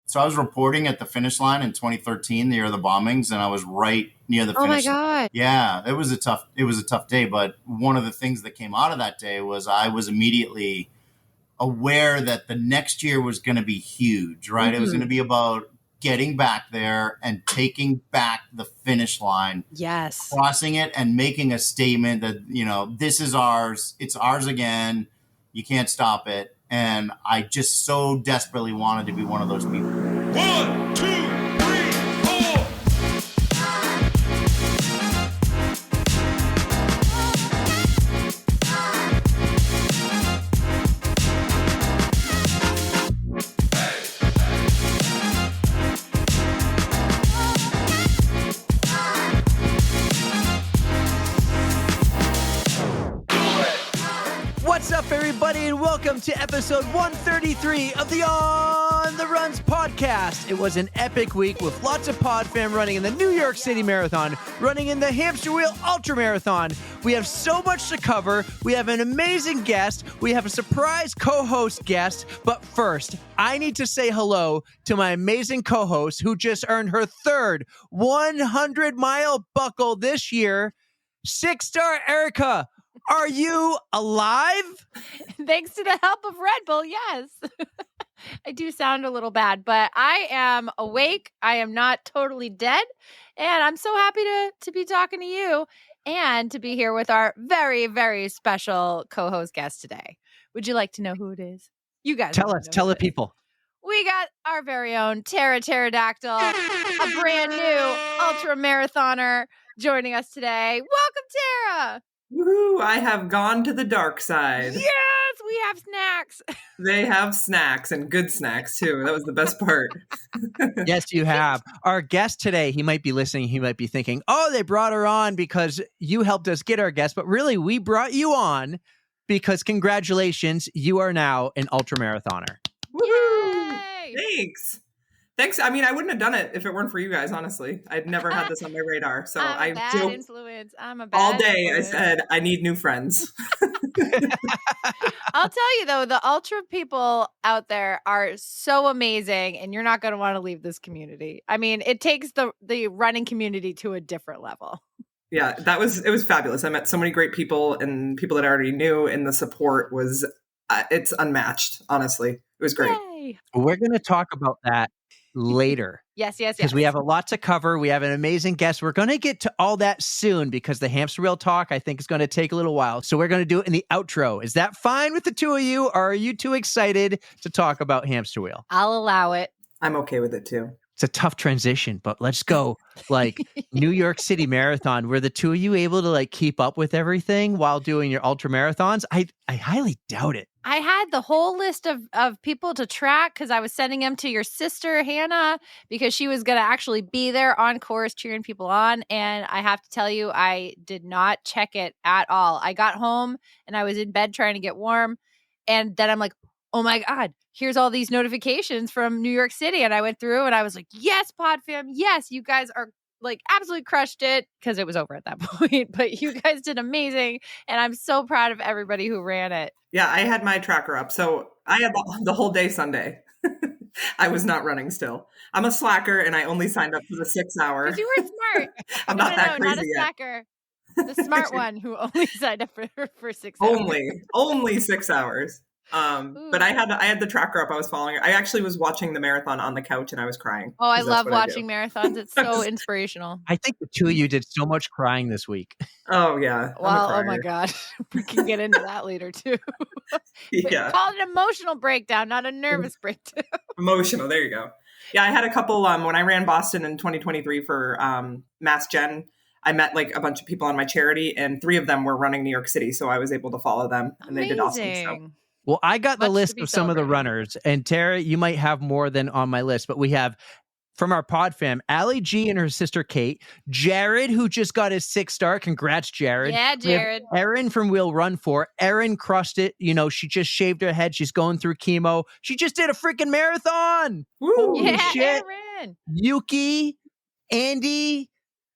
So I was reporting at the finish line in 2013, the year of the bombings, and I was right near the finish line. Oh my God. Yeah, it was a tough day. But one of the things that came out of that day was I was immediately aware that the next year was going to be huge, right? It was going to be about getting back there and taking back the finish line. Yes. Crossing it and making a statement that, this is ours. It's ours again. You can't stop it. And I just so desperately wanted to be one of those people. 1, 2, 3, 4. What's up, everybody, and welcome to episode 133 of the On The Runs podcast. It was an epic week with lots of PodFam running in the New York City Marathon, running in the Hampshire Ultra Marathon. We have so much to cover. We have an amazing guest. We have a surprise co-host guest. But first, I need to say hello to my amazing co-host who just earned her third 100-mile buckle this year, 6-star Erika. Are you alive? Thanks to the help of Red Bull, yes. I do sound a little bad, but I am awake. I am not totally dead. And I'm so happy to be talking to you and to be here with our very, very special co-host guest today. Would you like to know who it is? You guys tell the people. We got our very own Tara Pterodactyl, a brand new ultra marathoner joining us today. Welcome, Tara. Woohoo! I have gone to the dark side. Yes, we have snacks. They have snacks and good snacks too. That was the best part. Yes, you have. Our guest today, he might be listening. He might be thinking, oh, they brought her on because you helped us get our guest. But really, we brought you on because congratulations, you are now an ultramarathoner. Woohoo! Yay! Thanks. I mean, I wouldn't have done it if it weren't for you guys, honestly. I'd never had this on my radar. So I'm a bad feel influence. I'm a bad all day influence. I said, I need new friends. I'll tell you, though, the ultra people out there are so amazing, and you're not going to want to leave this community. I mean, it takes the running community to a different level. Yeah, it was fabulous. I met so many great people and people that I already knew, and the support was, it's unmatched, honestly. It was great. Yay. We're going to talk about that later. Yes. Because we have a lot to cover. We have an amazing guest. We're going to get to all that soon because the Hamster Wheel talk, I think, is going to take a little while. So we're going to do it in the outro. Is that fine with the two of you? Or are you too excited to talk about Hamster Wheel? I'll allow it. I'm okay with it too. It's a tough transition, but let's go. Like New York City Marathon, were the two of you able to keep up with everything while doing your ultra marathons? I highly doubt it. I had the whole list of people to track because I was sending them to your sister, Hannah, because she was going to actually be there on course cheering people on. And I have to tell you, I did not check it at all. I got home and I was in bed trying to get warm. And then I'm like, oh my God, here's all these notifications from New York City. And I went through and I was like, yes, PodFam. Yes, you guys are absolutely crushed it because it was over at that point. But you guys did amazing. And I'm so proud of everybody who ran it. Yeah, I had my tracker up. So I had the whole day Sunday. I was not running still. I'm a slacker and I only signed up for the 6 hour. Because you weren't smart. I'm not that crazy not a yet. slacker. The smart one who only signed up for 6 hours. Only 6 hours. But I had the tracker up. I was following it. I actually was watching the marathon on the couch and I was crying. Oh, I love watching marathons. It's so inspirational. I think the two of you did so much crying this week. Oh yeah. Well, oh my God. We can get into that later too. Yeah. Call it an emotional breakdown, not a nervous breakdown. Emotional. There you go. Yeah. I had a couple, when I ran Boston in 2023 for, Mass Gen, I met a bunch of people on my charity and 3 of them were running New York City. So I was able to follow them and they did awesome stuff. Well, I got the list of some of the celebrated. runners, and Tara, you might have more than on my list, but we have from our pod fam, Allie G and her sister Kate, Jared, who just got his 6-star. Congrats, Jared. Yeah, Jared. Erin from We'll Run For. Erin crushed it. You know, she just shaved her head. She's going through chemo. She just did a freaking marathon. Woo! Holy Yeah, shit. Erin. Yuki, Andy,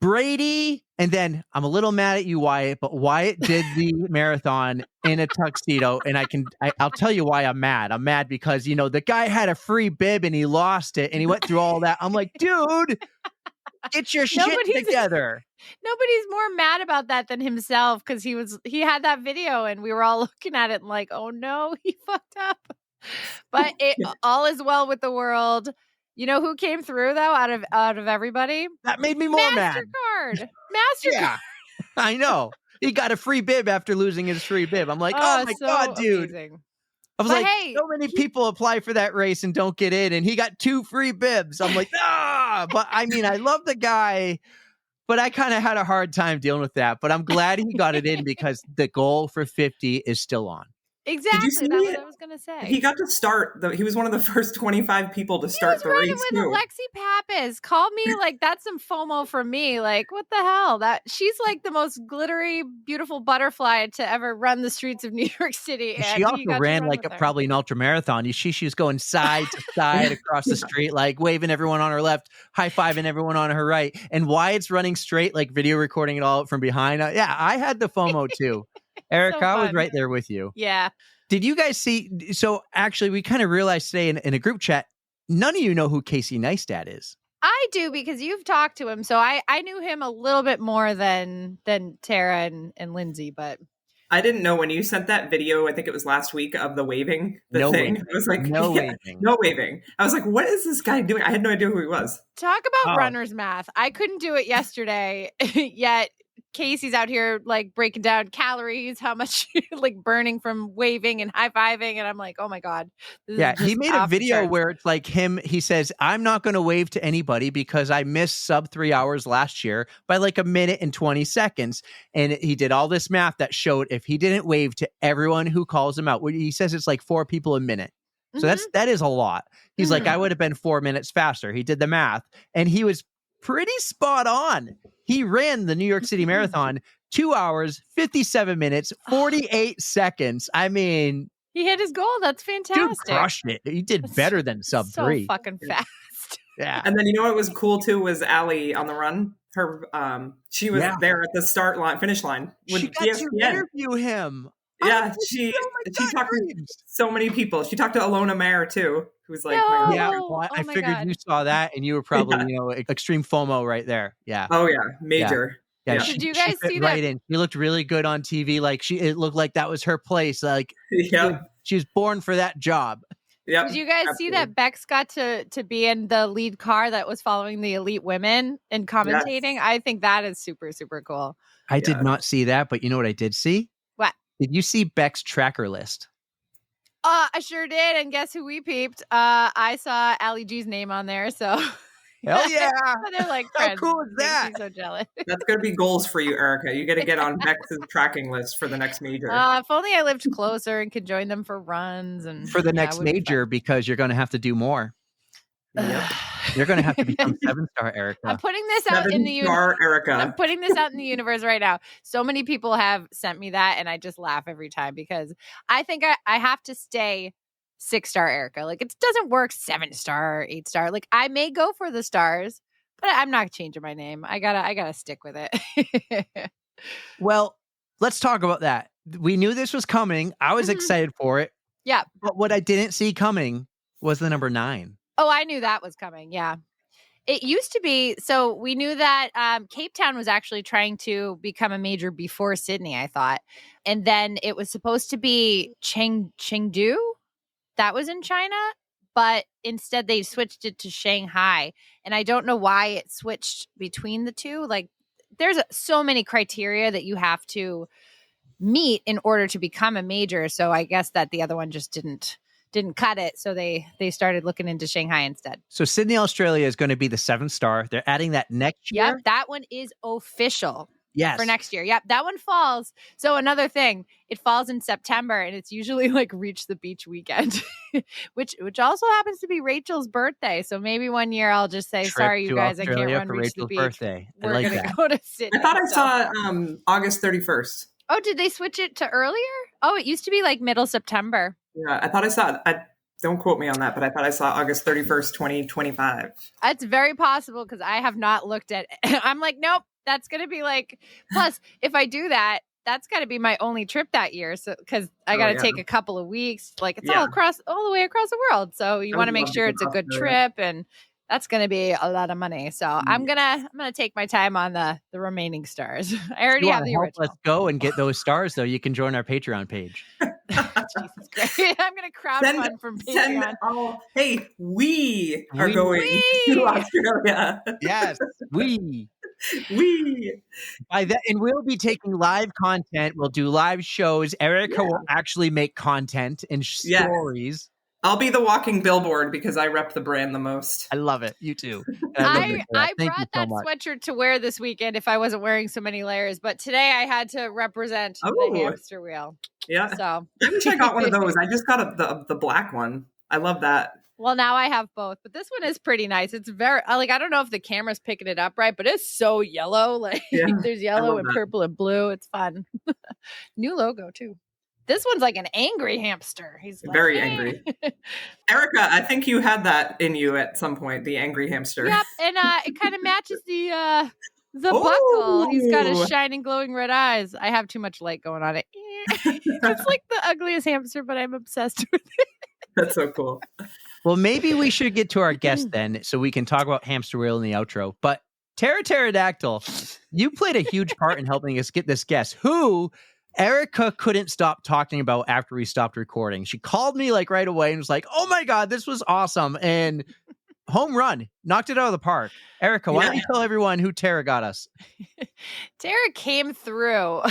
Brady, and then I'm a little mad at you, Wyatt, but Wyatt did the marathon in a tuxedo, and I'll tell you why I'm mad. I'm mad because, the guy had a free bib and he lost it, and he went through all that. I'm like, dude, get your shit together. Nobody's more mad about that than himself, because he had that video and we were all looking at it and like, oh no, he fucked up. But all is well with the world. You know who came through though out of everybody? That made me more mad. MasterCard. Yeah, I know. He got a free bib after losing his free bib. I'm like, oh my God, dude. Amazing. I was so many people apply for that race and don't get in, and he got 2 free bibs. I'm like, but I mean, I love the guy, but I kind of had a hard time dealing with that. But I'm glad he got it in because the goal for 50 is still on. Exactly. That's what I was going to say. He got to start. He was one of the first 25 people to start the race. He was running with Alexi Pappas. Called me like, that's some FOMO from me. Like, what the hell? She's like the most glittery, beautiful butterfly to ever run the streets of New York City. And she also ran like probably an ultra marathon. She was going side to side across the street, like waving everyone on her left, high-fiving everyone on her right. And Wyatt's running straight, like video recording it all from behind. Yeah, I had the FOMO too. Erica, so I was right there with you. Yeah. Did you guys see? So actually, we kind of realized today in a group chat, none of you know who Casey Neistat is. I do, because you've talked to him. So I knew him a little bit more than Tara and Lindsay, but I didn't know when you sent that video. I think it was last week of the waving thing. Waving. It was like waving. No waving. I was like, what is this guy doing? I had no idea who he was. Talk about runner's math. I couldn't do it yesterday, yet Casey's out here like breaking down calories, how much like burning from waving and high-fiving, and I'm like, oh my God. Yeah, he made a video where it's like he says, I'm not going to wave to anybody because I missed sub 3 hours last year by like 1 minute and 20 seconds. And he did all this math that showed if he didn't wave to everyone who calls him out, he says it's like 4 people a minute. So that is a lot. He's like, I would have been 4 minutes faster. He did the math and he was pretty spot on. He ran the New York City Marathon 2 hours, 57 minutes, 48 seconds. I mean, he hit his goal. That's fantastic. Dude crushed it. He did better than sub 3. So fucking fast. Yeah. And then you know what was cool too was Allie on the run. Her she was there at the finish line with she got ESPN. to interview him. Yeah, she talked to so many people. She talked to Alona Mayer too, who's like, I figured you saw that and you were probably extreme FOMO right there. Yeah. Oh yeah, major. Yeah. Did you guys see that? Right in. She looked really good on TV. Like it looked like that was her place. Like she was born for that job. Yep, did you guys see that Bex got to be in the lead car that was following the elite women and commentating? Yes. I think that is super, super cool. I did not see that, but you know what I did see? What? Did you see Beck's tracker list? I sure did. And guess who we peeped? I saw Ali G's name on there. So hell yeah. They're like friends. How cool is that? I'm so jealous. That's going to be goals for you, Erica. You got to get on Bex's tracking list for the next major. If only I lived closer and could join them for runs. And for the next major, because you're going to have to do more. Yep. You're going to have to become 7-star Erica. I'm putting this out in the universe. Erica. I'm putting this out in the universe right now. So many people have sent me that, and I just laugh every time because I think I have to stay 6-star Erica. Like it doesn't work 7-star, 8-star. Like I may go for the stars, but I'm not changing my name. I gotta stick with it. Well, let's talk about that. We knew this was coming. I was excited for it. Yeah. But what I didn't see coming was the number 9. Oh, I knew that was coming. Yeah. It used to be. So we knew that Cape Town was actually trying to become a major before Sydney, I thought. And then it was supposed to be Chengdu. That was in China. But instead they switched it to Shanghai. And I don't know why it switched between the two. Like there's so many criteria that you have to meet in order to become a major. So I guess that the other one just didn't cut it. So they started looking into Shanghai instead. So Sydney, Australia is going to be the 7-star. They're adding that next year. Yep. That one is official. Yes. For next year. Yep. That one falls. So another thing, it falls in September and it's usually like Reach the Beach weekend, which also happens to be Rachel's birthday. So maybe one year I'll just say, sorry, you guys, Australia I can't run for Reach Rachel's the Beach. Birthday. We're going to go to Sydney. I thought I saw August 31st. Oh, did they switch it to earlier? Oh, it used to be like middle September. Yeah, I thought I saw don't quote me on that, but I thought I saw August 31st, 2025. It's very possible because I have not looked at I'm like, nope, That's going to be like, plus if I do that, that's got to be my only trip that year. So, cause I got to take a couple of weeks, like it's all the way across the world. So you want to make sure it's a good trip, and that's going to be a lot of money. So I'm going to take my time on the remaining stars. I already have the original. Let's go and get those stars though. You can join our Patreon page. Jesus Christ. I'm going to crowdfund from Patreon. Hey, we are going to Australia. Yes, we. By that, and we'll be taking live content. We'll do live shows. Erika will actually make content and stories. I'll be the walking billboard because I rep the brand the most. I love it. You too. I brought that sweatshirt to wear this weekend if I wasn't wearing so many layers, but today I had to represent the hamster wheel. Yeah. So I wish I got one of those. I just got the black one. I love that. Well, now I have both, but this one is pretty nice. It's very I don't know if the camera's picking it up right, but it's so yellow. Like there's yellow and purple and blue. It's fun. New logo too. This one's like an angry hamster. He's like, very angry. Erika, I think you had that in you at some point, the angry hamster. Yep, and it kind of matches the buckle. He's got his shining, glowing red eyes. I have too much light going on it. It's like the ugliest hamster, but I'm obsessed with it. That's so cool. Well, maybe we should get to our guest then, so we can talk about hamster wheel in the outro. But Tara Pterodactyl, you played a huge part in helping us get this guest, who Erika couldn't stop talking about after we stopped recording. She called me like right away and was like, "Oh my God, this was awesome." And home run, knocked it out of the park. Erika, why don't you tell everyone who Tara got us? Tara came through.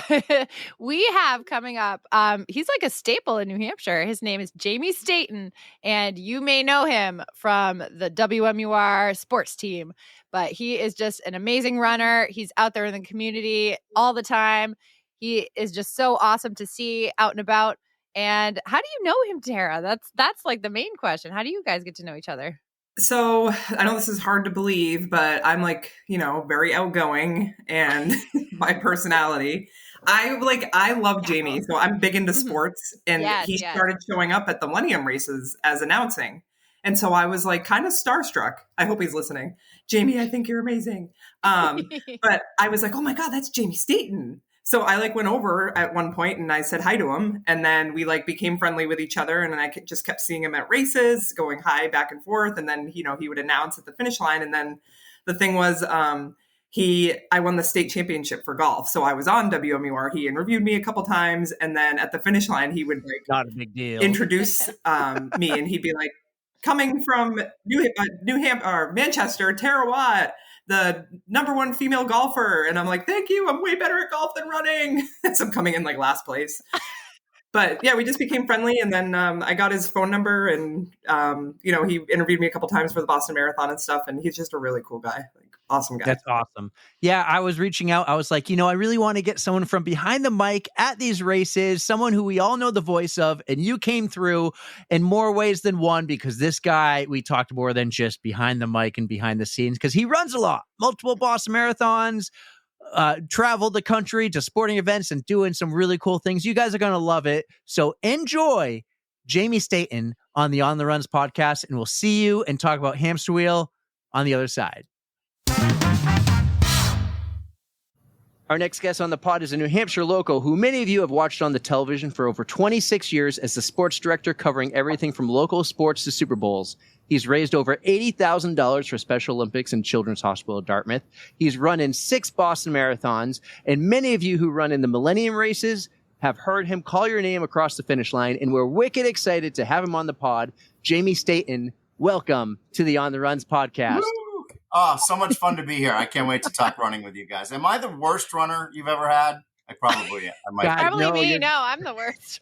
We have coming up, he's like a staple in New Hampshire. His name is Jamie Staton, and you may know him from the WMUR sports team, but he is just an amazing runner. He's out there in the community all the time. He is just so awesome to see out and about. And how do you know him, Tara? That's like the main question. How do you guys get to know each other? So I know this is hard to believe, but I'm like, very outgoing, and my personality. I love Jamie. So I'm big into sports, and he started showing up at the Millennium races as announcing. And so I was like kind of starstruck. I hope he's listening. Jamie, I think you're amazing. But I was like, oh my God, that's Jamie Staton. So I went over at one point and I said hi to him, and then we became friendly with each other, and then I just kept seeing him at races, going hi back and forth, and then he would announce at the finish line, and then the thing was I won the state championship for golf, so I was on WMUR. He interviewed me a couple times, and then at the finish line he would not a big deal introduce me, and he'd be like, coming from New Hampshire or Manchester, Tara Watt, the #1 female golfer. And I'm like, thank you. I'm way better at golf than running. So I'm coming in last place. But yeah, we just became friendly. And then I got his phone number, and, he interviewed me a couple times for the Boston Marathon and stuff. And he's just a really cool guy. Awesome guy. That's awesome. Yeah, I was reaching out. I was like, I really want to get someone from behind the mic at these races, someone who we all know the voice of. And you came through in more ways than one, because this guy, we talked more than just behind the mic and behind the scenes, because he runs a lot, multiple Boston Marathons, traveled the country to sporting events and doing some really cool things. You guys are going to love it. So enjoy Jamie Staton on the On The Runs podcast, and we'll see you and talk about hamster wheel on the other side. Our next guest on the pod is a New Hampshire local who many of you have watched on the television for over 26 years as the sports director, covering everything from local sports to Super Bowls. He's raised over $80,000 for Special Olympics and Children's Hospital of Dartmouth. He's run in 6 Boston Marathons, and many of you who run in the Millennium races have heard him call your name across the finish line, and we're wicked excited to have him on the pod. Jamie Staton, welcome to the On The Runs podcast. Woo! Oh, so much fun to be here. I can't wait to talk running with you guys. Am I the worst runner you've ever had? I probably am. Probably me. No, I'm the worst.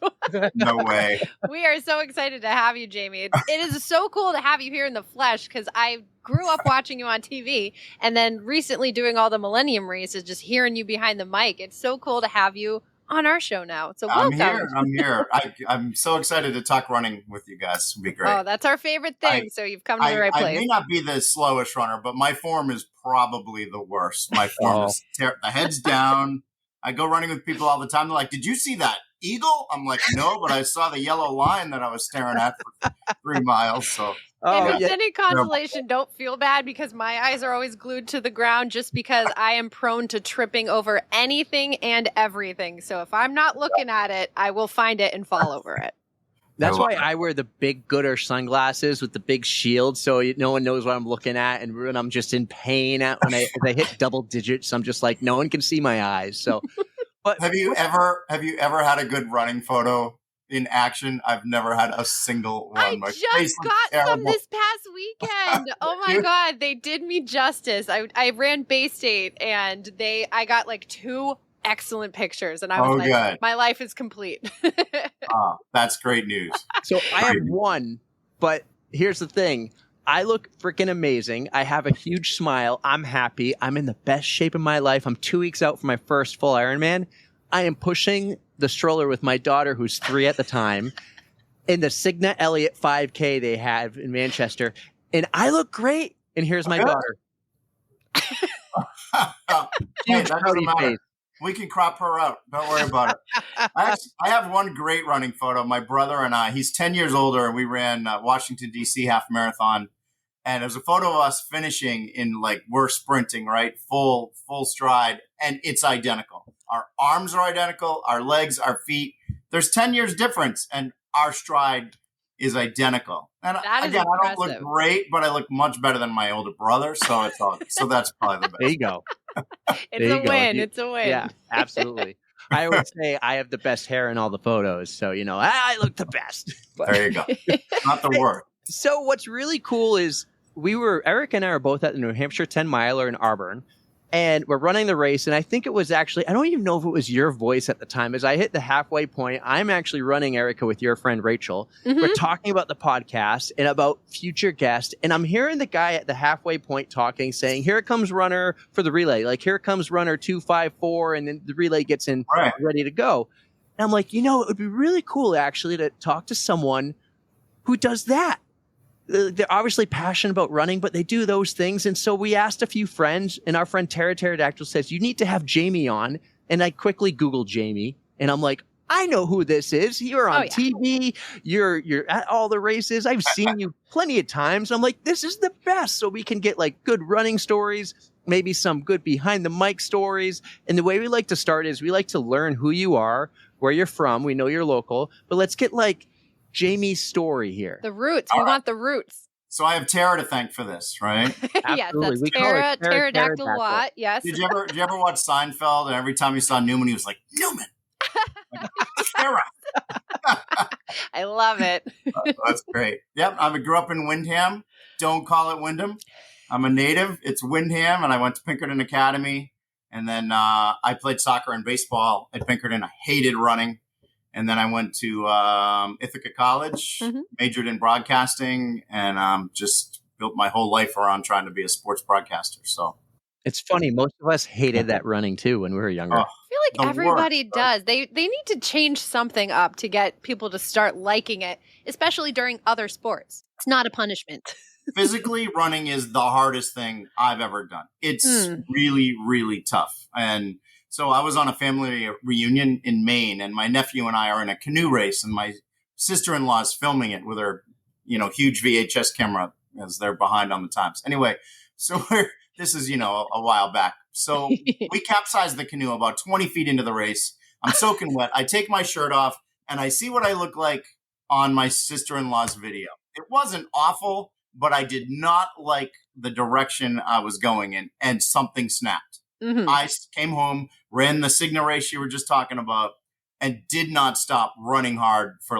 No way. We are so excited to have you, Jamie. It is so cool to have you here in the flesh, because I grew up watching you on TV, and then recently doing all the Millennium races, just hearing you behind the mic. It's so cool to have you on our show now. So welcome. I'm here. I'm so excited to talk running with you guys. It'll be great. Oh, that's our favorite thing. So you've come to the right place. I may not be the slowest runner, but my form is probably the worst. My form is the head's down. I go running with people all the time. They're like, did you see that eagle? I'm like, no, but I saw the yellow line that I was staring at for 3 miles. So If it's any consolation, don't feel bad because my eyes are always glued to the ground just because I am prone to tripping over anything and everything. So if I'm not looking at it, I will find it and fall over it. That's why I wear the big Gooder sunglasses with the big shield, so no one knows what I'm looking at, and when I'm just in pain when I hit double digits, I'm just like, no one can see my eyes. So, but have you ever had a good running photo in action? I've never had a single one. I just got some this past weekend. Oh my God, they did me justice. I ran Bay State, and I got like 2 excellent pictures, and I was good. My life is complete. That's great news. So I have one, but here's the thing. I look freaking amazing. I have a huge smile. I'm happy. I'm in the best shape of my life. I'm 2 weeks out from my first full Ironman. I am pushing the stroller with my daughter, who's 3 at the time, in the Signa Elliott 5K they have in Manchester. And I look great. And here's my daughter. Hey, that doesn't matter. We can crop her out. Don't worry about it. I have one great running photo. My brother and I, he's 10 years older, and we ran Washington, D.C. half marathon. And there's a photo of us finishing in we're sprinting, right? Full stride. And it's identical. Our arms are identical. Our legs, our feet. There's 10 years difference. And our stride is identical. And again, I don't look great, but I look much better than my older brother. So so that's probably the best. There you go. It's a win. It's a win. Yeah, absolutely. I always say I have the best hair in all the photos. So, I look the best. There you go. Not the worst. So what's really cool is Eric and I are both at the New Hampshire 10 miler in Auburn, and we're running the race. And I think it was actually, I don't even know if it was your voice at the time. As I hit the halfway point, I'm actually running, Erika, with your friend Rachel. Mm-hmm. We're talking about the podcast and about future guests. And I'm hearing the guy at the halfway point talking, saying, here comes runner for the relay. Here comes runner 254. And then the relay gets in ready to go. And I'm like, it would be really cool actually to talk to someone who does that. They're obviously passionate about running, but they do those things. And so we asked a few friends, and our friend Tara Pterodactyl says, you need to have Jamie on. And I quickly Googled Jamie, and I'm like, I know who this is. You're on TV. You're at all the races. I've seen you plenty of times. I'm like, this is the best. So we can get good running stories, maybe some good behind the mic stories. And the way we like to start is we like to learn who you are, where you're from. We know you're local, but let's get Jamie's story here. The roots. We want the roots. So I have Tara to thank for this, right? Yes, that's Tara Pterodactyl Watt. Yes. Did you ever watch Seinfeld? And every time you saw Newman, he was like, Newman. Tara. I love it. That's great. Yep. I grew up in Windham. Don't call it Wyndham. I'm a native. It's Windham. And I went to Pinkerton Academy. And then I played soccer and baseball at Pinkerton. I hated running. And then I went to Ithaca College, majored in broadcasting, and just built my whole life around trying to be a sports broadcaster. So it's funny. Most of us hated that running too when we were younger. I feel like everybody does. They need to change something up to get people to start liking it, especially during other sports. It's not a punishment. Physically, running is the hardest thing I've ever done. It's really, really tough. And so I was on a family reunion in Maine, and my nephew and I are in a canoe race, and my sister-in-law is filming it with her, huge VHS camera as they're behind on the times. Anyway, so this is, a while back. So we capsized the canoe about 20 feet into the race. I'm soaking wet. I take my shirt off, and I see what I look like on my sister-in-law's video. It wasn't awful, but I did not like the direction I was going in, and something snapped. Mm-hmm. I came home, ran the Signa race you were just talking about, and did not stop running hard for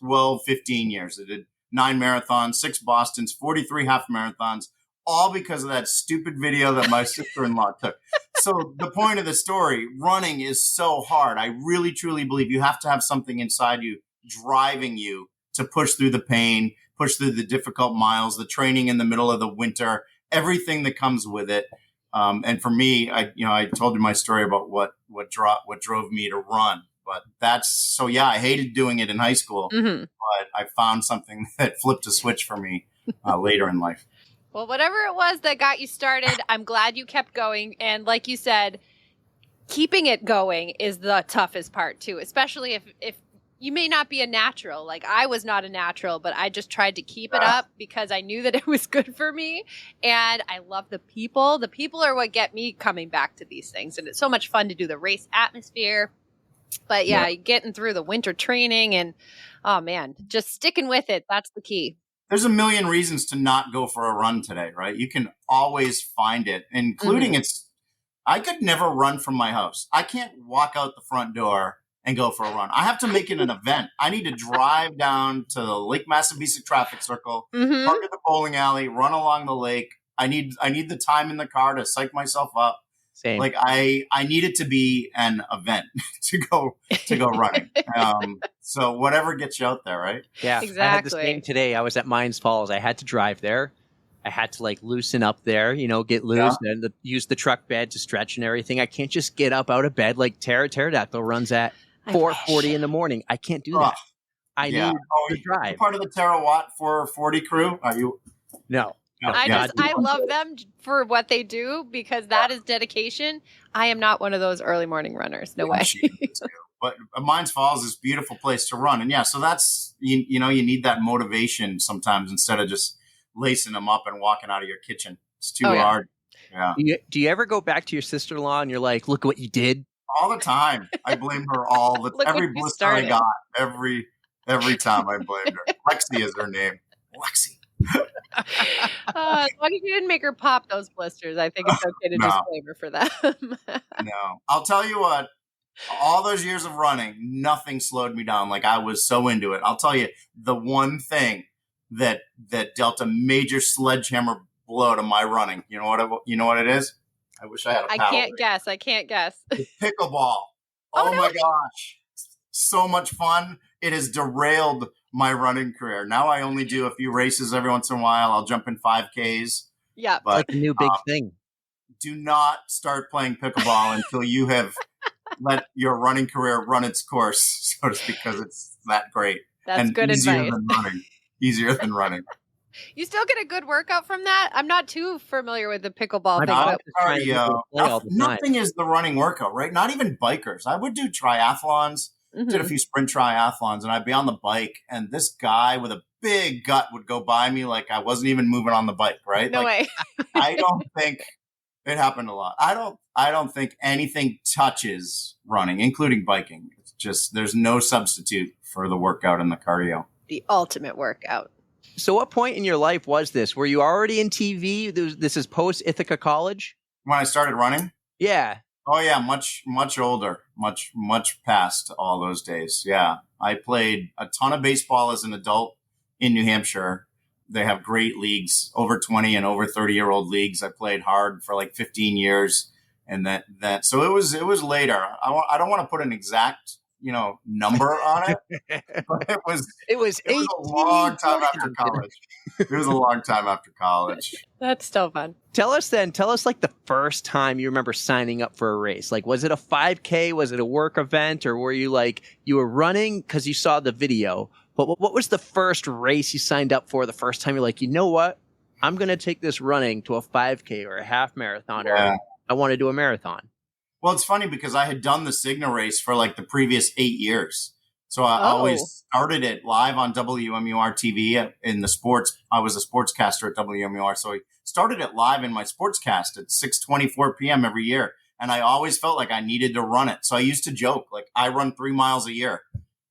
12, 15 years. I did 9 marathons, 6 Bostons, 43 half marathons, all because of that stupid video that my sister-in-law took. So the point of the story, running is so hard. I really, truly believe you have to have something inside you driving you to push through the pain, push through the difficult miles, the training in the middle of the winter, everything that comes with it. And for me, I told you my story about what drove me to run, but I hated doing it in high school, but I found something that flipped a switch for me later in life. Well, whatever it was that got you started, I'm glad you kept going. And like you said, keeping it going is the toughest part too, especially if you may not be a natural. Like I was not a natural, but I just tried to keep it up because I knew that it was good for me. And I love the people. The people are what get me coming back to these things. And it's so much fun to do the race atmosphere. But yeah, getting through the winter training and, oh man, just sticking with it. That's the key. There's a million reasons to not go for a run today, right? You can always find it, including I could never run from my house. I can't walk out the front door and go for a run. I have to make it an event. I need to drive down to the Lake Massabesic traffic circle, park at the bowling alley, run along the lake. I need the time in the car to psych myself up. Same. Like I need it to be an event to go running. So whatever gets you out there, right? Yeah, exactly. I had the same today. I was at Mines Falls. I had to drive there. I had to like loosen up there, get loose and use the truck bed to stretch and everything. I can't just get up out of bed like Pterodactyl runs at 4:40 in the morning. I can't do that. I need to drive. You're part of the Terawatt 440 crew? Are you? No. I love them for what they do because that is dedication. I am not one of those early morning runners. No way. But Mines Falls is a beautiful place to run. And so that's, you need that motivation sometimes instead of just lacing them up and walking out of your kitchen. It's too hard. Yeah. Do you ever go back to your sister-in-law and you're like, look what you did? All the time. I blame her every blister I got. Every time I blamed her. Lexi is her name. Lexi. As long as you didn't make her pop those blisters, I think it's okay to just blame her for that. No. I'll tell you what, all those years of running, nothing slowed me down. Like I was so into it. I'll tell you the one thing that dealt a major sledgehammer blow to my running. You know what it is? I wish I had a paddle. I can't guess. Pickleball. Oh my gosh. So much fun. It has derailed my running career. Now I only do a few races every once in a while. I'll jump in 5Ks. Yeah. But like a new big thing. Do not start playing pickleball until you have let your running career run its course, so to speak, because it's that great. That's good advice. Easier than running. You still get a good workout from that? I'm not too familiar with the pickleball thing. Nothing is the running workout, right? Not even bikers. I would do triathlons, did a few sprint triathlons, and I'd be on the bike, and this guy with a big gut would go by me like I wasn't even moving on the bike, right? No way. I don't think it happened a lot. I don't think anything touches running, including biking. It's just there's no substitute for the workout and the cardio. The ultimate workout. So what point in your life was this? Were you already in TV? This is post Ithaca College? When I started running? Yeah. Oh yeah, much older, much past all those days. Yeah. I played a ton of baseball as an adult in New Hampshire. They have great leagues, over 20 and over 30-year-old leagues. I played hard for like 15 years. And that so it was later. I don't want to put an exact number on it, but it was a long time after college. It was a long time after college. That's still fun. Tell us like the first time you remember signing up for a race. Like, was it a 5K? Was it a work event? Or were you were running because you saw the video? But what was the first race you signed up for the first time? You're like, you know what? I'm going to take this running to a 5K or a half marathon, or I want to do a marathon. Well, it's funny because I had done the Cigna race for like the previous 8 years. So I always started it live on WMUR TV in the sports. I was a sportscaster at WMUR. So I started it live in my sportscast at 6:24 p.m. every year. And I always felt like I needed to run it. So I used to joke, like I run 3 miles a year.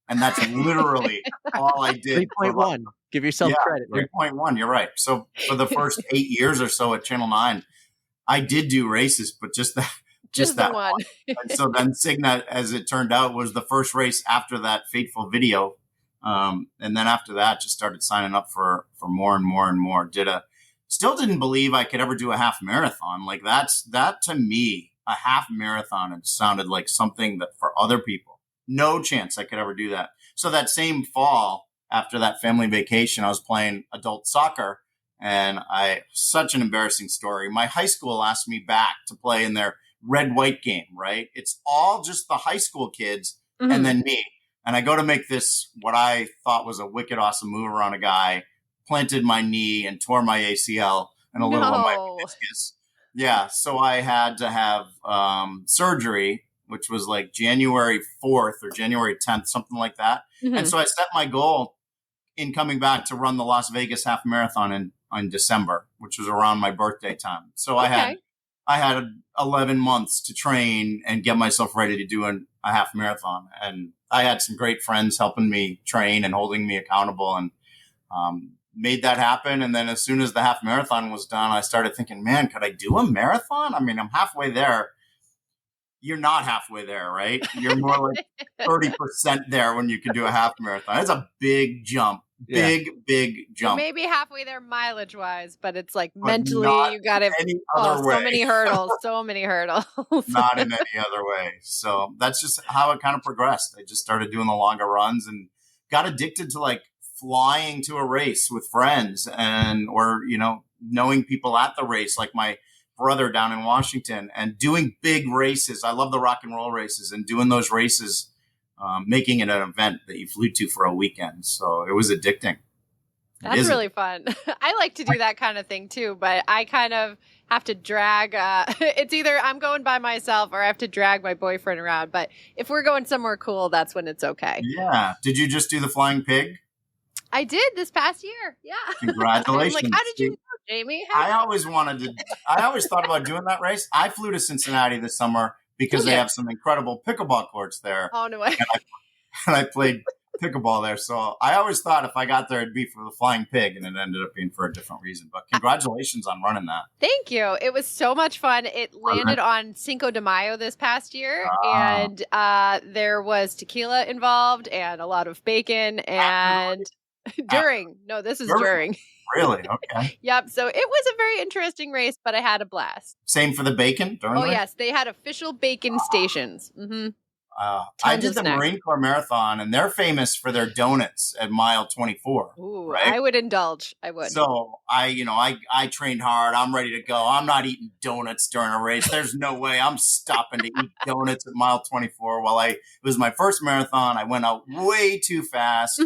And that's literally all I did. 3.1. Give yourself credit. 3.1. You're right. So for the first 8 years or so at Channel 9, I did do races, but just that one. And so then Cigna, as it turned out, was the first race after that fateful video. And then after that, just started signing up for more and more and more. Still didn't believe I could ever do a half marathon. Like that to me, a half marathon, it sounded like something that for other people, no chance I could ever do that. So that same fall, after that family vacation, I was playing adult soccer, and such an embarrassing story. My high school asked me back to play in their red-white game, right? It's all just the high school kids and then me. And I go to make this, what I thought was a wicked awesome move around a guy, planted my knee and tore my ACL and a little of my meniscus. Yeah. So I had to have surgery, which was like January 4th or January 10th, something like that. Mhm. And so I set my goal in coming back to run the Las Vegas half marathon in December, which was around my birthday time. So I had 11 months to train and get myself ready to do a half marathon. And I had some great friends helping me train and holding me accountable, and made that happen. And then as soon as the half marathon was done, I started thinking, man, could I do a marathon? I mean, I'm halfway there. You're not halfway there, right? You're more like 30% there when you can do a half marathon. It's a big jump. Big jump. Maybe halfway there mileage wise, but it's like But mentally not you got it. any other way. So many hurdles. So many hurdles. Not in any other way. So that's just how it kind of progressed. I just started doing the longer runs and got addicted to like flying to a race with friends or knowing people at the race, like my brother down in Washington, and doing big races. I love the rock and roll races, and doing those races, making it an event that you flew to for a weekend. So it was addicting. That's really fun. I like to do that kind of thing too, but I kind of have to drag. It's either I'm going by myself or I have to drag my boyfriend around. But if we're going somewhere cool, that's when it's okay. Yeah. Did you just do the flying pig? I did this past year. Yeah. Congratulations. I'm like, how did you know, Jamie? I always thought about doing that race. I flew to Cincinnati this summer because they have some incredible pickleball courts there. Oh, no way. And I played pickleball there. So I always thought if I got there, it'd be for the flying pig, and it ended up being for a different reason. But congratulations on running that. Thank you. It was so much fun. It landed on Cinco de Mayo this past year, and there was tequila involved and a lot of bacon and during. No, this is during. Really? Okay. Yep. So it was a very interesting race, but I had a blast. Same for the bacon? Yes. They had official bacon stations. Mm-hmm. I did the Marine Corps Marathon, and they're famous for their donuts at mile 24. Ooh, right? I would indulge. I would. So I trained hard. I'm ready to go. I'm not eating donuts during a race. There's no way I'm stopping to eat donuts at mile 24. It was my first marathon. I went out way too fast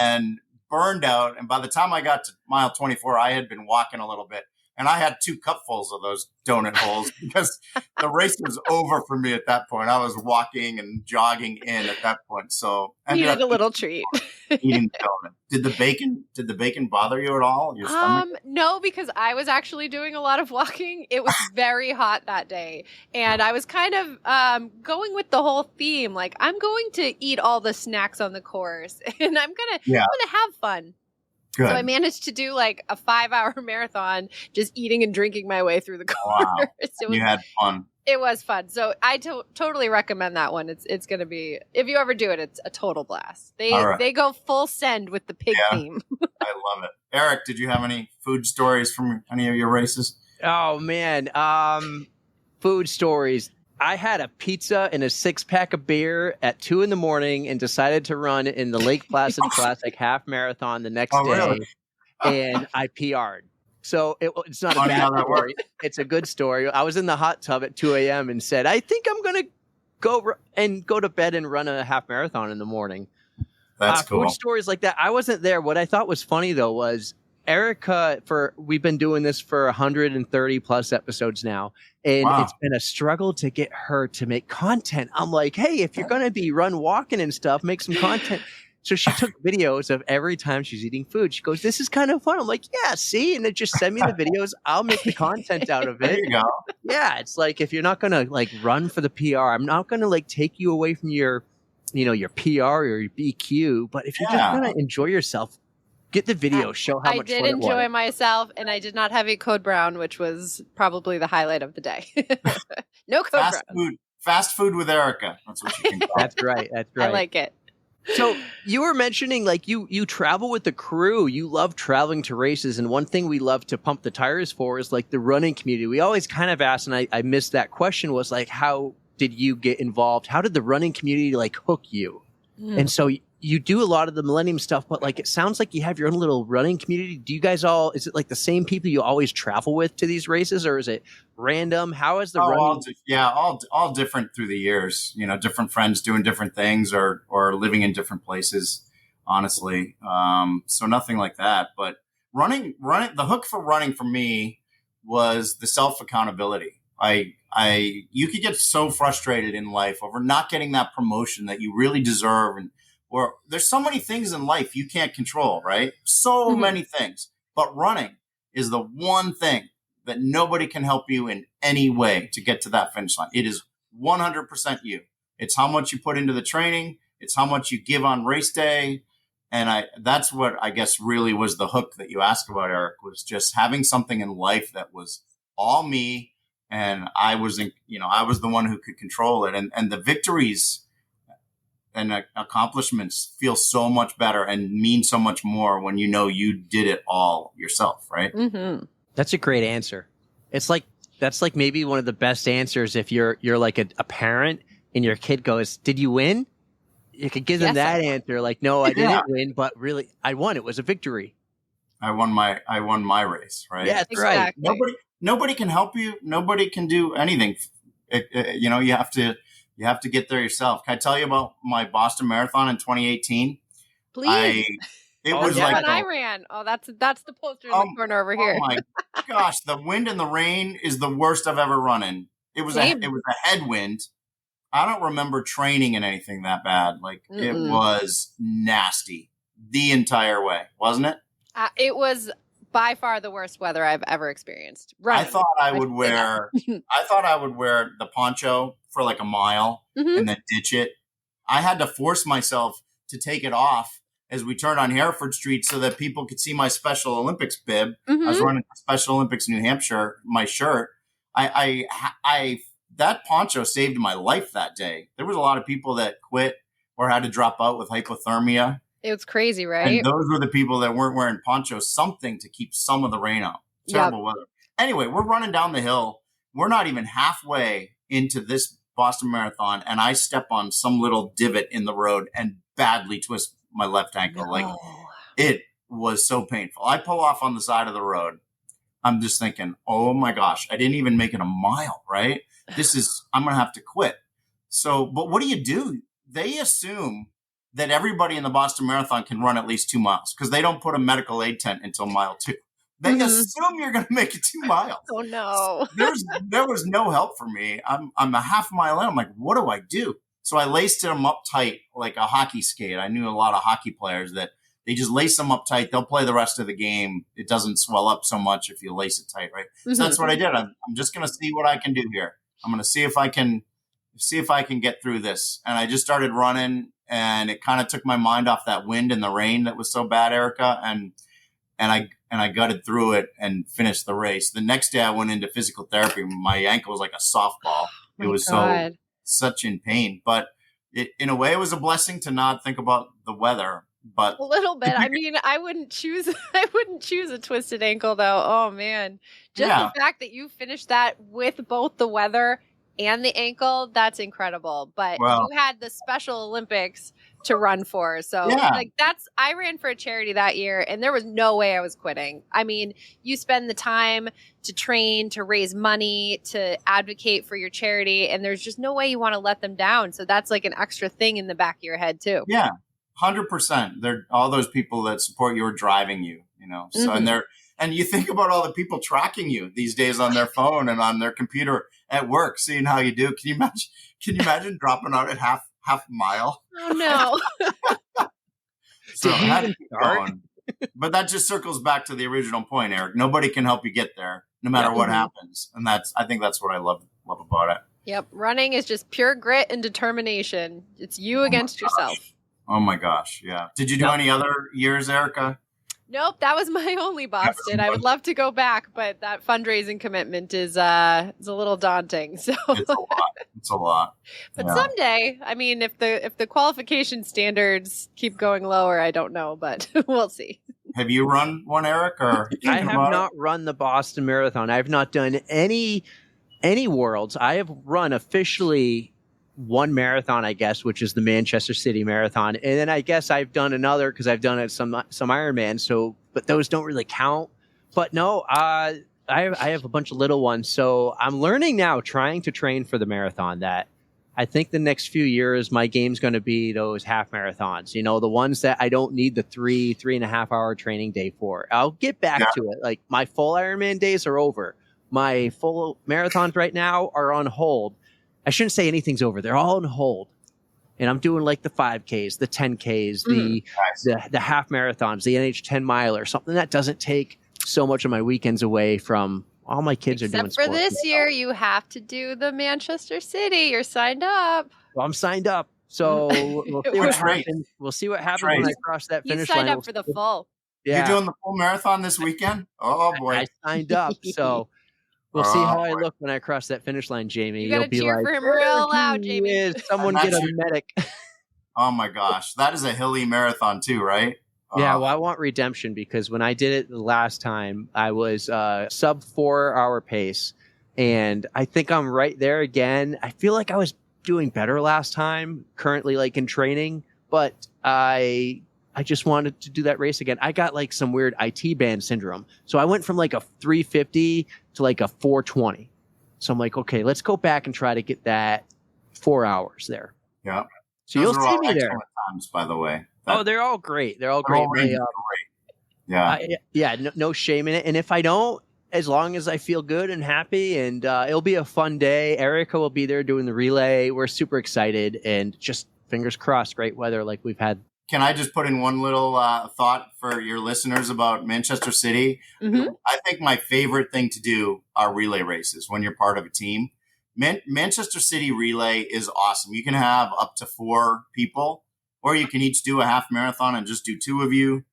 and burned out. And by the time I got to mile 24, I had been walking a little bit. And I had 2 cupfuls of those donut holes because the race was over for me at that point. I was walking and jogging in at that point. So I you needed a little treat. Eating the donut. Did the bacon bother you at all? Your stomach? No, because I was actually doing a lot of walking. It was very hot that day. And I was kind of going with the whole theme. Like, I'm going to eat all the snacks on the course and I'm gonna have fun. Good. So I managed to do like a 5-hour marathon, just eating and drinking my way through the course. Wow. You had fun. It was fun. So I totally recommend that one. It's going to be, if you ever do it, it's a total blast. They go full send with the pig theme. I love it. Eric, did you have any food stories from any of your races? Oh, man. Food stories. I had a pizza and a 6-pack of beer at 2 a.m. and decided to run in the Lake Placid Classic half marathon the next day. Really? And I PR'd. So it's not a bad story. It's a good story. I was in the hot tub at 2 a.m. and said, I think I'm going to go to bed and run a half marathon in the morning. That's cool. Food stories like that. I wasn't there. What I thought was funny, though, was Erika, we've been doing this for 130 plus episodes now, and it's been a struggle to get her to make content. I'm like, hey, if you're going to be walking and stuff, make some content. So she took videos of every time she's eating food. She goes, this is kind of fun. I'm like, yeah, see? And then just send me the videos. I'll make the content out of it. There you go. Yeah, it's like, if you're not going to run for the PR, I'm not going to take you away from your PR or your BQ. But if you're just going to enjoy yourself, get the video, show how much fun it was. I did enjoy myself, and I did not have a code brown, which was probably the highlight of the day. No code brown. Fast food with Erika. That's what you can call it. That's right. I like it. So you were mentioning you travel with the crew. You love traveling to races, and one thing we love to pump the tires for is the running community. We always kind of ask, and I missed that question, was how did you get involved? How did the running community hook you? And so you do a lot of the Millennium stuff, but it sounds like you have your own little running community. Do you guys is it the same people you always travel with to these races, or is it random? How is the running? All different through the years. Different friends doing different things or living in different places. Honestly, so nothing like that. But running, the hook for running for me was the self accountability. You could get so frustrated in life over not getting that promotion that you really deserve. Or there's so many things in life you can't control, right? So many things, but running is the one thing that nobody can help you in any way to get to that finish line. It is 100% you. It's how much you put into the training. It's how much you give on race day. And that's what I guess really was the hook that you asked about, Eric, was just having something in life that was all me. And I was the one who could control it. And the victories and accomplishments feel so much better and mean so much more when you know you did it all yourself, right? Mm-hmm. That's a great answer. That's like maybe one of the best answers if you're like a parent and your kid goes, "Did you win?" You could give them that answer, like, "No, I didn't win, but really, I won. It was a victory. I won my race, right?" Yeah, that's right. Nobody can help you. Nobody can do anything. You have to get there yourself. Can I tell you about my Boston Marathon in 2018? Please. It was like when I ran. Oh, that's the poster in the corner over here. Oh my gosh, the wind and the rain is the worst I've ever run in. It was a headwind. I don't remember training in anything that bad. Like it was nasty the entire way, wasn't it? It was by far the worst weather I've ever experienced. Running. I thought I would wear the poncho for like a mile and then ditch it. I had to force myself to take it off as we turned on Hereford Street so that people could see my Special Olympics bib. I was running Special Olympics New Hampshire, my shirt. That poncho saved my life that day. There was a lot of people that quit or had to drop out with hypothermia. It was crazy, right? And those were the people that weren't wearing ponchos, something to keep some of the rain out. Terrible weather. Anyway, we're running down the hill. We're not even halfway into this Boston Marathon, and I step on some little divot in the road and badly twist my left ankle. No. Like, it was so painful. I pull off on the side of the road. I'm just thinking, oh my gosh, I didn't even make it a mile, right? I'm going to have to quit. So, but what do? They assume that everybody in the Boston Marathon can run at least 2 miles because they don't put a medical aid tent until mile 2. They assume you're going to make it 2 miles. Oh no. There was no help for me. I'm a half mile in. I'm like, what do I do? So I laced them up tight like a hockey skate. I knew a lot of hockey players that they just lace them up tight. They'll play the rest of the game. It doesn't swell up so much if you lace it tight, right? So that's what I did. I'm just going to see what I can do here. I'm going to see if I can get through this. And I just started running, and it kind of took my mind off that wind and the rain that was so bad, Erica. And I gutted through it and finished the race. The next day I went into physical therapy. My ankle was like a softball. It was such in pain, but in a way it was a blessing to not think about the weather, but a little bit. I mean, I wouldn't choose a twisted ankle though. Oh man. Just the fact that you finished that with both the weather and the ankle, that's incredible. But you had the Special Olympics to run for. So I ran for a charity that year and there was no way I was quitting. I mean, you spend the time to train, to raise money, to advocate for your charity, and there's just no way you want to let them down. So that's like an extra thing in the back of your head too. Yeah, 100%. They're all those people that support you or driving you, so, and you think about all the people tracking you these days on their phone and on their computer at work, seeing how you do. Can you imagine dropping out at half mile? Oh no. So but that just circles back to the original point, Eric. Nobody can help you get there no matter what happens. And I think that's what I love about it. Yep. Running is just pure grit and determination. It's you against yourself. Oh my gosh. Yeah. Did you do any other years, Erica? Nope, that was my only Boston. I would love to go back, but that fundraising commitment is a little daunting. So it's a lot. But someday, I mean, if the qualification standards keep going lower, I don't know, but we'll see. Have you run one, Eric? Or I have not run the Boston Marathon. I have not done any worlds. I have run officially one marathon, I guess, which is the Manchester City Marathon. And then I guess I've done another because I've done it some Ironman. So, but those don't really count. But no, I have a bunch of little ones. So I'm learning now, trying to train for the marathon, that I think the next few years, my game's going to be those half marathons, the ones that I don't need the 3.5 hour training day for. I'll get back to it. Like my full Ironman days are over. My full marathons right now are on hold. I shouldn't say anything's over. They're all on hold. And I'm doing like the 5Ks, the 10Ks, the half marathons, the NH 10 miler, something that doesn't take so much of my weekends away from all my kids are doing Except for sports. this year, you have to do the Manchester City. You're signed up. Well, I'm signed up. So we'll see what happens. We'll see what happens when I cross that You finish signed line. up for the full. Yeah. You're doing the full marathon this weekend? Oh, boy. I signed up. So we'll see how I look when I cross that finish line, Jamie. You got to You'll be cheer like, for him real loud, "There he Jamie." is. Someone get a medic. Oh, my gosh. That is a hilly marathon, too, right? Yeah, well, I want redemption because when I did it the last time, I was sub 4 hour pace. And I think I'm right there again. I feel like I was doing better last time, currently like in training, but I just wanted to do that race again. I got like some weird IT band syndrome. So I went from like a 350 to like a 420. So I'm like, okay, let's go back and try to get that 4 hours there. Yeah. So Those you'll are see all me there. excellent times, by the way. Oh, they're all great. They're all great. Great. Yeah. Yeah, no shame in it. And if I don't, as long as I feel good and happy, and it'll be a fun day. Erika will be there doing the relay. We're super excited, and just fingers crossed, great weather like we've had. Can I just put in one little thought for your listeners about Manchester City? Mm-hmm. I think my favorite thing to do are relay races when you're part of a team. Manchester City relay is awesome. You can have up to 4 people, or you can each do a half marathon and just do 2 of you.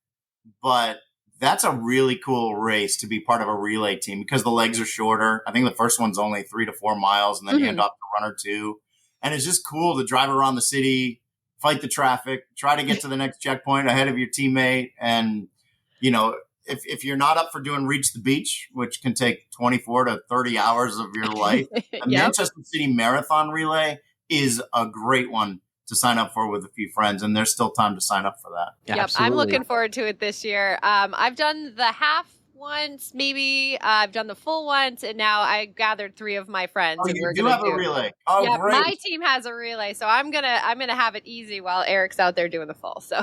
But that's a really cool race to be part of a relay team because the legs are shorter. I think the first one's only 3 to 4 miles, and then you hand off to run or 2. And it's just cool to drive around the city, fight the traffic, try to get to the next checkpoint ahead of your teammate. And, you know, if you're not up for doing Reach the Beach, which can take 24 to 30 hours of your life, the Manchester City Marathon Relay is a great one to sign up for with a few friends, and there's still time to sign up for that. Yep, Absolutely. I'm looking forward to it this year. I've done the half once, maybe. I've done the full once, and now I gathered 3 of my friends. Oh, and you we're do gonna have a relay. Oh, yeah, great. my team has a relay, so I'm gonna have it easy while Eric's out there doing the full. So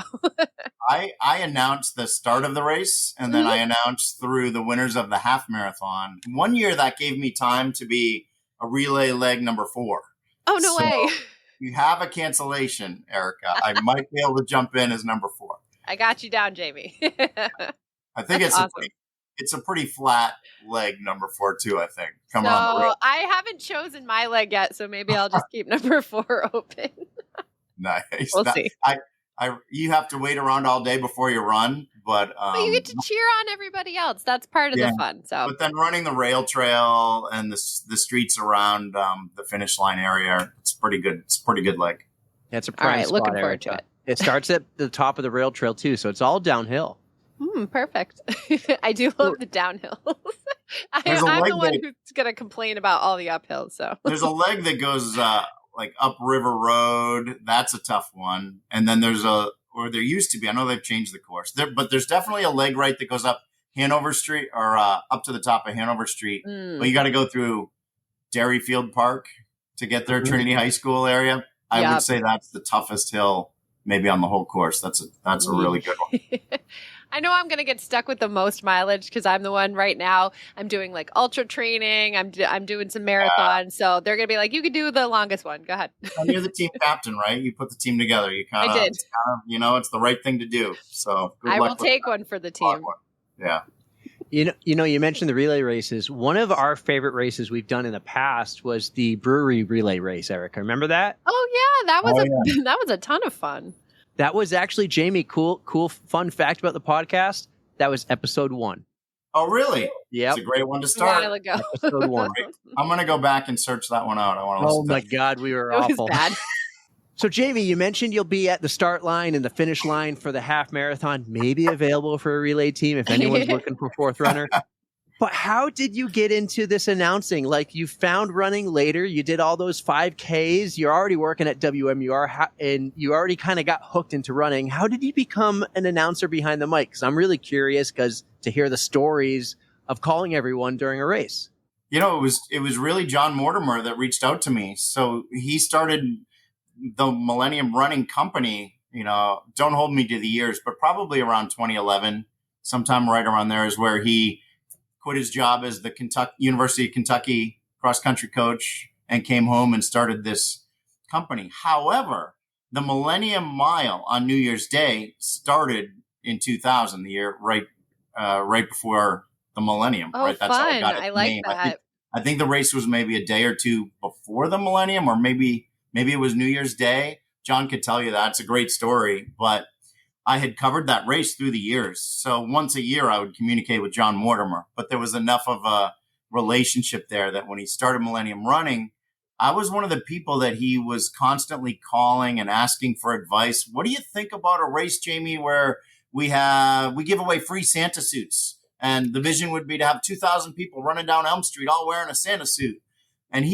I announced the start of the race, and then I announced through the winners of the half marathon. One year that gave me time to be a relay leg number 4. Oh, no way. You have a cancellation, Erika. I might be able to jump in as number 4. I got you down, Jamie. I think it's awesome. It's a pretty flat leg number 4 too, I think. Come so on. I haven't chosen my leg yet, so maybe I'll just keep number 4 open. Nice. We'll see. You have to wait around all day before you run, but you get to cheer on everybody else. That's part of the fun. So, but then running the rail trail and the streets around the finish line area, it's pretty good. It's a pretty good leg. Yeah, it's a prime spot, looking forward to it. It starts at the top of the rail trail too, so it's all downhill. Perfect. I do love the downhills. I'm the one who's going to complain about all the uphills. So there's a leg that goes like up River Road. That's a tough one. And then there used to be, I know they've changed the course but there's definitely a leg right that goes up Hanover Street or up to the top of Hanover Street. But you got to go through Derryfield Park to get there, Trinity High School area. I would say that's the toughest hill maybe on the whole course. That's a really good one. I know I'm going to get stuck with the most mileage because I'm the one right now. I'm doing like ultra training. I'm doing some marathons. So they're going to be like, you could do the longest one. Go ahead. And you're the team captain, right? You put the team together. I did. It's the right thing to do. So I will take one for the team. Yeah. You know, you mentioned the relay races. One of our favorite races we've done in the past was the brewery relay race, Erika. Remember that? Oh yeah, that was a ton of fun. That was actually, Jamie, cool fun fact about the podcast. That was episode 1. Oh, really? Yeah. It's a great one to start. A while ago. Episode 1. I'm going to go back and search that one out. I want to listen Oh my God, we were awful. It was bad. So, Jamie, you mentioned you'll be at the start line and the finish line for the half marathon, maybe available for a relay team if anyone's looking for 4th runner. But how did you get into this announcing? Like, you found running later, you did all those 5Ks, you're already working at WMUR, and you already kind of got hooked into running. How did you become an announcer behind the mic? Because I'm really curious to hear the stories of calling everyone during a race. You know, it was really John Mortimer that reached out to me. So he started the Millennium Running company, don't hold me to the years, but probably around 2011, sometime right around there is where he quit his job as the University of Kentucky cross-country coach and came home and started this company. However, the Millennium Mile on New Year's Day started in 2000, the year right before the Millennium. Oh, right? That's fun. I like name. That. I think the race was maybe a day or two before the Millennium, or maybe it was New Year's Day. John could tell you that. It's a great story, but I had covered that race through the years. So once a year I would communicate with John Mortimer, but there was enough of a relationship there that when he started Millennium Running, I was one of the people that he was constantly calling and asking for advice. What do you think about a race, Jamie, where we give away free Santa suits? And the vision would be to have 2,000 people running down Elm Street all wearing a Santa suit. And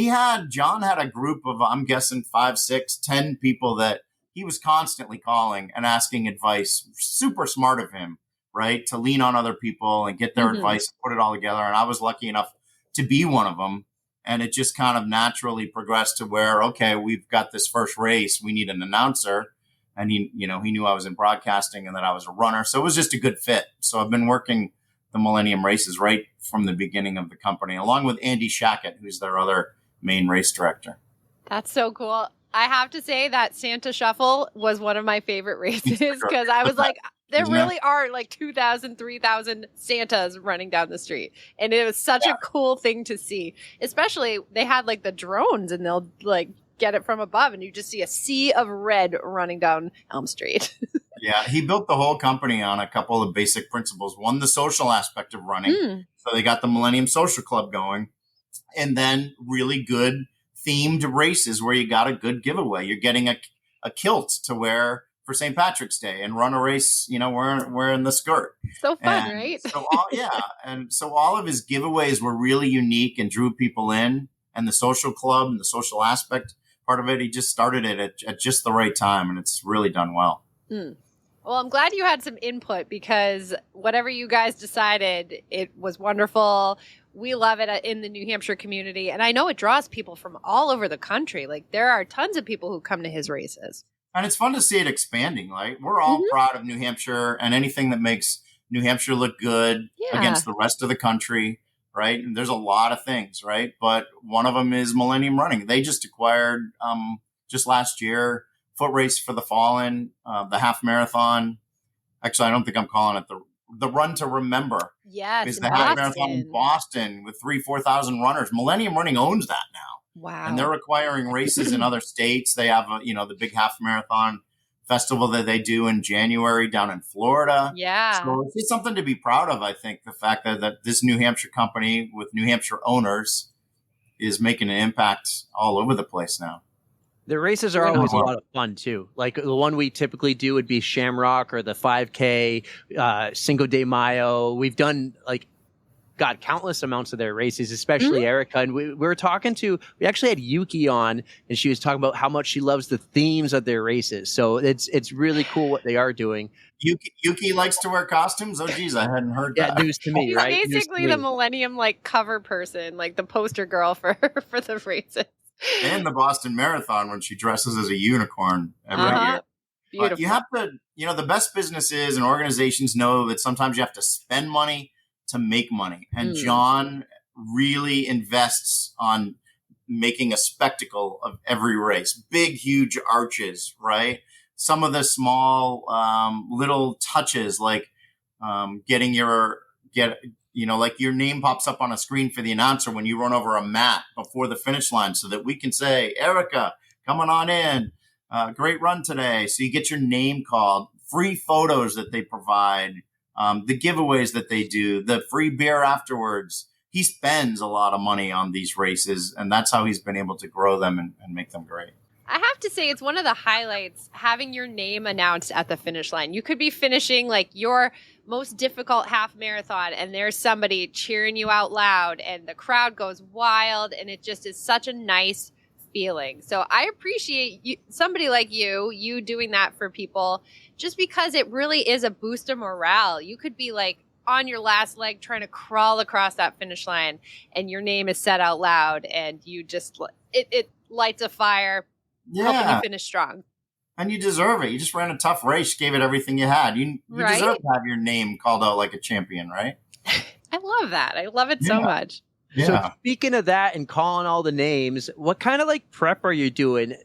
John had a group of, I'm guessing 5, 6, 10 people that he was constantly calling and asking advice. Super smart of him, right? To lean on other people and get their advice, and put it all together. And I was lucky enough to be one of them. And it just kind of naturally progressed to where, okay, we've got this first race. We need an announcer. And he knew I was in broadcasting and that I was a runner. So it was just a good fit. So I've been working the Millennium races right from the beginning of the company, along with Andy Shackett, who's their other main race director. That's so cool. I have to say that Santa Shuffle was one of my favorite races because I was like, there really are like 2,000, 3,000 Santas running down the street. And it was such a cool thing to see. Especially they had like the drones and they'll like get it from above and you just see a sea of red running down Elm Street. Yeah, he built the whole company on a couple of basic principles. One, the social aspect of running. So they got the Millennium Social Club going. And then really good themed races where you got a good giveaway. You're getting a kilt to wear for St. Patrick's Day and run a race, wearing the skirt. So fun, right? So all of his giveaways were really unique and drew people in. And the social club and the social aspect part of it, he just started it at just the right time. And it's really done well. Well, I'm glad you had some input because whatever you guys decided, it was wonderful. We love it in the New Hampshire community. And I know it draws people from all over the country. Like there are tons of people who come to his races. And it's fun to see it expanding. Like we're all proud of New Hampshire and anything that makes New Hampshire look good against the rest of the country. Right. And there's a lot of things. Right. But one of them is Millennium Running. They just acquired just last year foot race for the fallen, the half marathon. Actually, I don't think I'm calling it the Run to Remember. Yes, is the half marathon in Boston with 3,000-4,000 runners. Millennium Running owns that now. Wow. And they're acquiring races in other states. They have, the big half marathon festival that they do in January down in Florida. Yeah. So it's something to be proud of, I think, the fact that this New Hampshire company with New Hampshire owners is making an impact all over the place now. The races are always a lot of fun, too. Like the one we typically do would be Shamrock or the 5K, Cinco de Mayo. We've done countless amounts of their races, especially Erika. And we actually had Yuki on and she was talking about how much she loves the themes of their races. So it's really cool what they are doing. Yuki likes to wear costumes? Oh, geez, I hadn't heard that. News to me, right? She's basically the Millennium cover person, like the poster girl for the races. And the Boston Marathon when she dresses as a unicorn every year. Beautiful. But you have to, the best businesses and organizations know that sometimes you have to spend money to make money. And John really invests on making a spectacle of every race. Big, huge arches, right? Some of the small little touches like getting your name pops up on a screen for the announcer when you run over a mat before the finish line so that we can say, Erika, coming on in. Great run today. So you get your name called, free photos that they provide, the giveaways that they do, the free beer afterwards. He spends a lot of money on these races, and that's how he's been able to grow them and make them great. I have to say it's one of the highlights, having your name announced at the finish line. You could be finishing your most difficult half marathon and there's somebody cheering you out loud and the crowd goes wild and it just is such a nice feeling. So I appreciate somebody like you doing that for people just because it really is a boost of morale. You could be on your last leg trying to crawl across that finish line and your name is said out loud and you just, it lights a fire. Helping you finish strong. And you deserve it. You just ran a tough race, gave it everything you had. You deserve to have your name called out like a champion, right? I love that. I love it so much. Yeah. So speaking of that and calling all the names, what kind of like prep are you doing?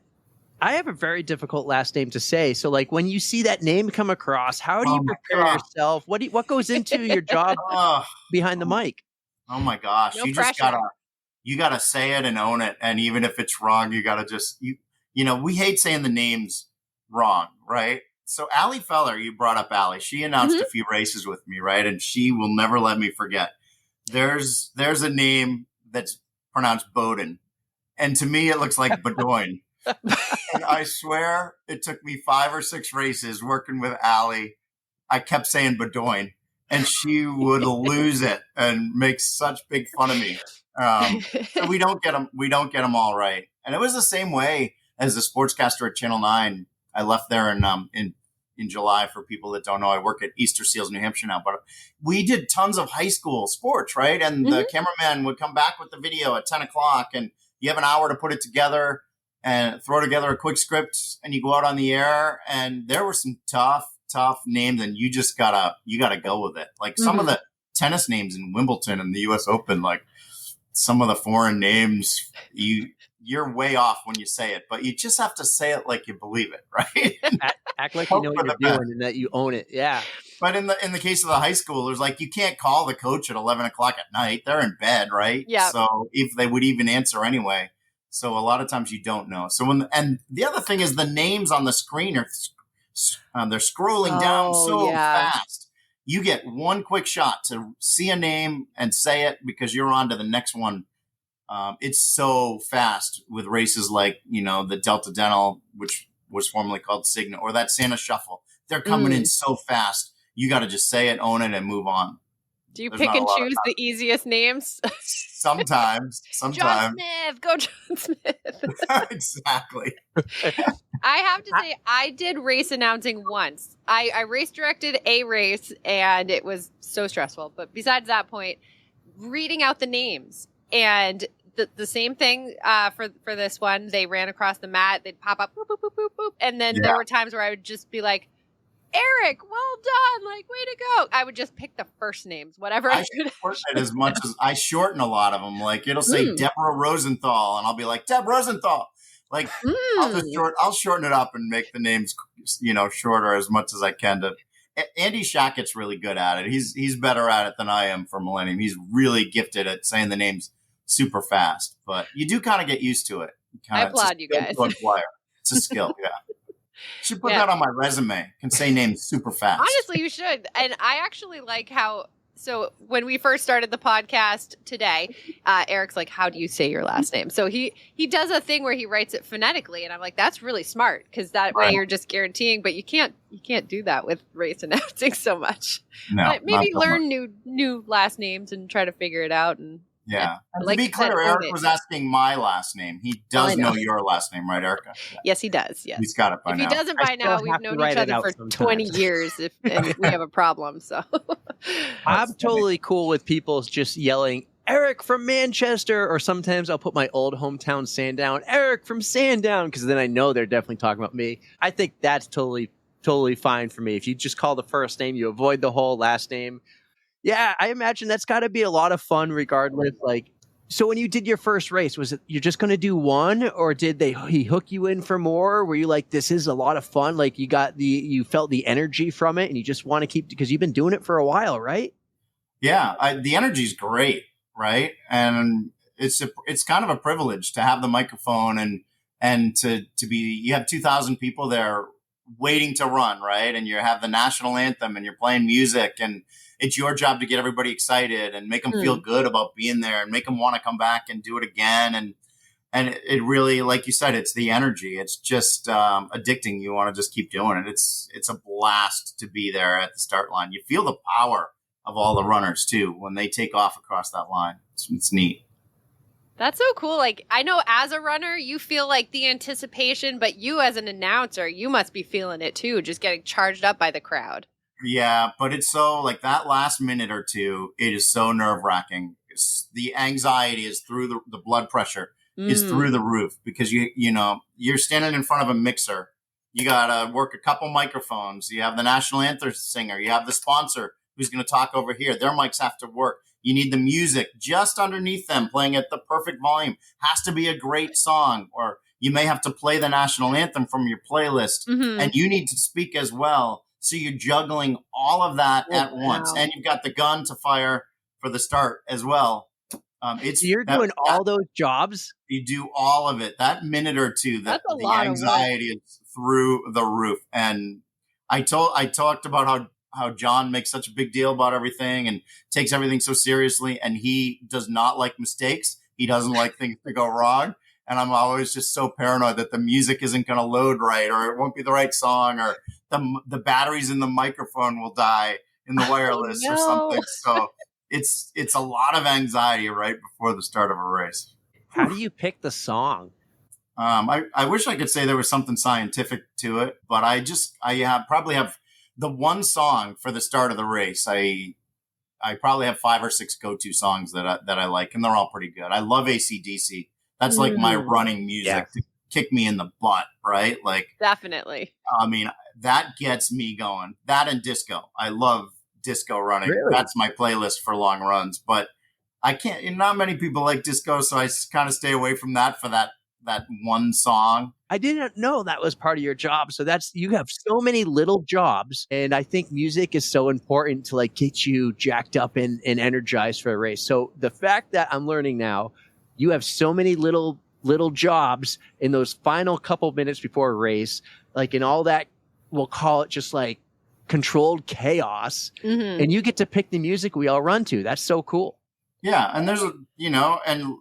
I have a very difficult last name to say. So like when you see that name come across, how do you prepare yourself? What goes into your job behind the mic? Oh my gosh. No you pressure. just gotta say it and own it. And even if it's wrong, you gotta just, we hate saying the names wrong, right? So Allie Feller, you brought up Allie. She announced a few races with me, right? And she will never let me forget. There's a name that's pronounced Bowden. And to me, it looks like Bedoin. And I swear it took me 5 or 6 races working with Allie. I kept saying Bedoin, and she would lose it and make such big fun of me. So we don't get them all right. And it was the same way as the sportscaster at Channel 9. I left there in July. For people that don't know, I work at Easterseals, New Hampshire now, but we did tons of high school sports, right? And the cameraman would come back with the video at 10 o'clock and you have an hour to put it together and throw together a quick script and you go out on the air. And there were some tough names and you gotta go with it. Like some of the tennis names in Wimbledon and the US Open, like some of the foreign names, you're way off when you say it, but you just have to say it like you believe it, right? Act like you know what you're doing and that you own it. Yeah. But in the case of the high schoolers, like you can't call the coach at 11 o'clock at night. They're in bed, right? Yeah. So if they would even answer anyway. So a lot of times you don't know. So and the other thing is the names on the screen are they're scrolling down so fast. You get one quick shot to see a name and say it because you're on to the next one. It's so fast with races like, the Delta Dental, which was formerly called Cigna, or that Santa Shuffle. They're coming in so fast. You got to just say it, own it, and move on. Do you pick and choose the easiest names? Sometimes. John Smith. Go John Smith. Exactly. I have to say, I did race announcing once. I race directed a race, and it was so stressful. But besides that point, reading out the names. And the same thing for this one. They ran across the mat. They'd pop up, boop, boop, boop, boop, boop. And then there were times where I would just be like, Eric, well done. Like, way to go. I would just pick the first names, whatever I could. Shorten it as much as I shorten a lot of them. Like it'll say Deborah Rosenthal, and I'll be like, Deb Rosenthal. Like I'll shorten it up and make the names, shorter as much as I can. Andy Shackett's really good at it. He's better at it than I am for Millennium. He's really gifted at saying the names super fast, but you do kind of get used to it. I applaud you guys. It's a skill. Yeah. Should put that on my resume. Can say names super fast. Honestly, you should. And I actually like how. So when we first started the podcast today, Eric's like, "How do you say your last name?" So he does a thing where he writes it phonetically, and I'm like, "That's really smart because that way you're just guaranteeing." But you can't do that with race announcing so much. No, but maybe learn new last names and try to figure it out. And yeah. To be clear, Eric was asking my last name. He does know your last name, right, Erika? Yes, he does. Yes. He's got it by now. If he doesn't by now, we've known each other for 20 years and we have a problem. So I'm totally cool with people just yelling, Eric from Manchester, or sometimes I'll put my old hometown Sandown, Eric from Sandown, because then I know they're definitely talking about me. I think that's totally fine for me. If you just call the first name, you avoid the whole last name. Yeah, I imagine that's got to be a lot of fun regardless. Like, so when you did your first race, was it you're just going to do one, or did he hook you in for more? Were you like, this is a lot of fun? Like you felt the energy from it and you just want to keep, because you've been doing it for a while, right? Yeah, the energy's great, right? And it's kind of a privilege to have the microphone and to be, you have 2,000 people there waiting to run, right? And you have the national anthem and you're playing music, and it's your job to get everybody excited and make them feel good about being there and make them want to come back and do it again. And it really, like you said, it's the energy. It's just addicting. You want to just keep doing it. It's a blast to be there at the start line. You feel the power of all the runners too when they take off across that line. It's neat. That's so cool. Like, I know as a runner, you feel like the anticipation, but you as an announcer, you must be feeling it too, just getting charged up by the crowd. Yeah, but it's so, like, that last minute or two, it is so nerve-wracking. The anxiety is through the blood pressure is through the roof, because you're standing in front of a mixer. You got to work a couple microphones. You have the national anthem singer. You have the sponsor who's going to talk over here. Their mics have to work. You need the music just underneath them, playing at the perfect volume. Has to be a great song, or you may have to play the national anthem from your playlist, and you need to speak as well. So you're juggling all of that at once, and you've got the gun to fire for the start as well. So you're doing all those jobs? You do all of it. That minute or two, the anxiety is through the roof. And I talked about how John makes such a big deal about everything and takes everything so seriously. And he does not like mistakes. He doesn't like things to go wrong. And I'm always just so paranoid that the music isn't going to load right, or it won't be the right song, or the batteries in the microphone will die in the wireless or something. So it's a lot of anxiety right before the start of a race. How do you pick the song? I wish I could say there was something scientific to it, but I probably have the one song for the start of the race. I probably have 5 or 6 go-to songs that I like, and they're all pretty good. I love AC/DC. That's like my running music to kick me in the butt, right? Like, definitely. I mean, that gets me going. That and disco. I love disco running. Really? That's my playlist for long runs. But I can't. Not many people like disco, so I kind of stay away from that for that one song. I didn't know that was part of your job. So you have so many little jobs, and I think music is so important to like get you jacked up and energized for a race. So the fact that I'm learning now, you have so many little jobs in those final couple minutes before a race, like in all that, we'll call it just like controlled chaos, and you get to pick the music we all run to. That's so cool. Yeah, and there's and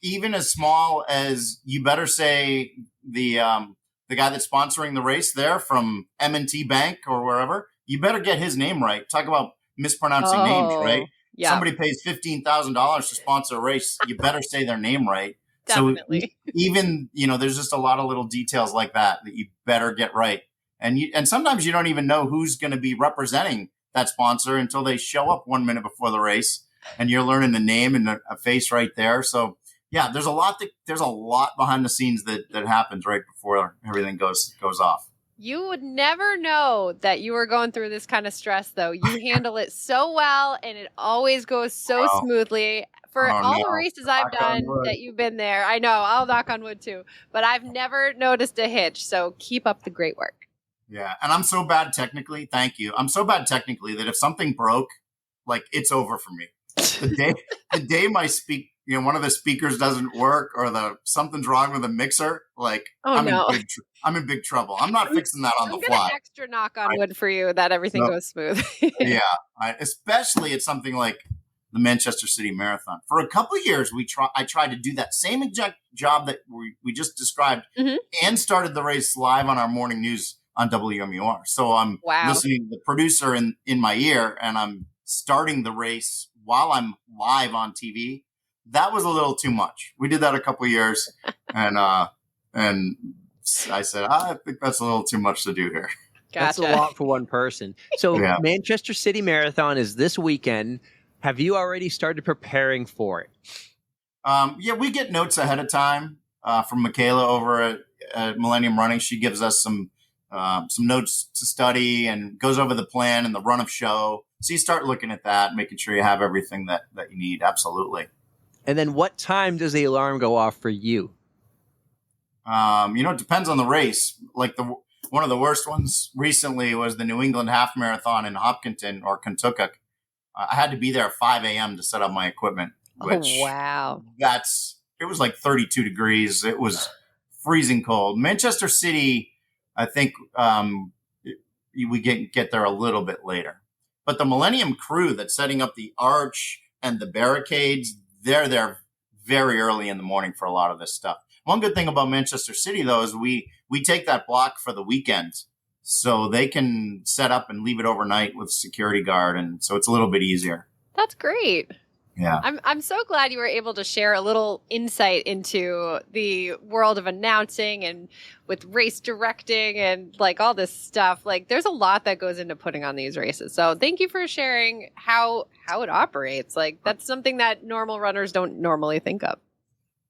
even as small as, you better say the guy that's sponsoring the race there from M&T Bank or wherever, you better get his name right. Talk about mispronouncing names, right? Yeah. Somebody pays $15,000 to sponsor a race. You better say their name right. Definitely. So even, there's just a lot of little details like that you better get right. And sometimes you don't even know who's going to be representing that sponsor until they show up 1 minute before the race, and you're learning the name and a face right there. So yeah, there's a lot behind the scenes that happens right before everything goes off. You would never know that you were going through this kind of stress, though. You handle it so well, and it always goes so smoothly. For all the races I've done that you've been there, I know, I'll knock on wood too, but I've never noticed a hitch. So keep up the great work. Yeah, and I'm so bad technically. Thank you. I'm so bad technically that if something broke, like, it's over for me. The day my one of the speakers doesn't work, or something's wrong with the mixer, like, I'm in big trouble. I'm not fixing that on the fly. I'm going to extra knock on wood for you that everything goes smooth. Yeah, especially at something like the Manchester City Marathon. For a couple of years, I tried to do that same exact job that we just described, and started the race live on our morning news on WMUR. So I'm listening to the producer in my ear, and I'm starting the race while I'm live on TV. That was a little too much. We did that a couple of years, and I said, I think that's a little too much to do here. Gotcha. That's a lot for one person. So Manchester City Marathon is this weekend. Have you already started preparing for it? Yeah, we get notes ahead of time from Michaela over at Millennium Running. She gives us some notes to study and goes over the plan and the run of show. So you start looking at that, making sure you have everything that you need. Absolutely. And then what time does the alarm go off for you? It depends on the race. Like one of the worst ones recently was the New England Half Marathon in Hopkinton or Kentucky. I had to be there at 5 a.m. to set up my equipment. Which, wow. It was like 32 degrees. It was freezing cold. Manchester City, I think we get there a little bit later. But the Millennium crew that's setting up the arch and the barricades, they're there very early in the morning for a lot of this stuff. One good thing about Manchester City, though, is we take that block for the weekend, so they can set up and leave it overnight with a security guard, and so it's a little bit easier. That's great. Yeah. I'm so glad you were able to share a little insight into the world of announcing and with race directing and like all this stuff. Like, there's a lot that goes into putting on these races. So thank you for sharing how it operates. Like, that's something that normal runners don't normally think of.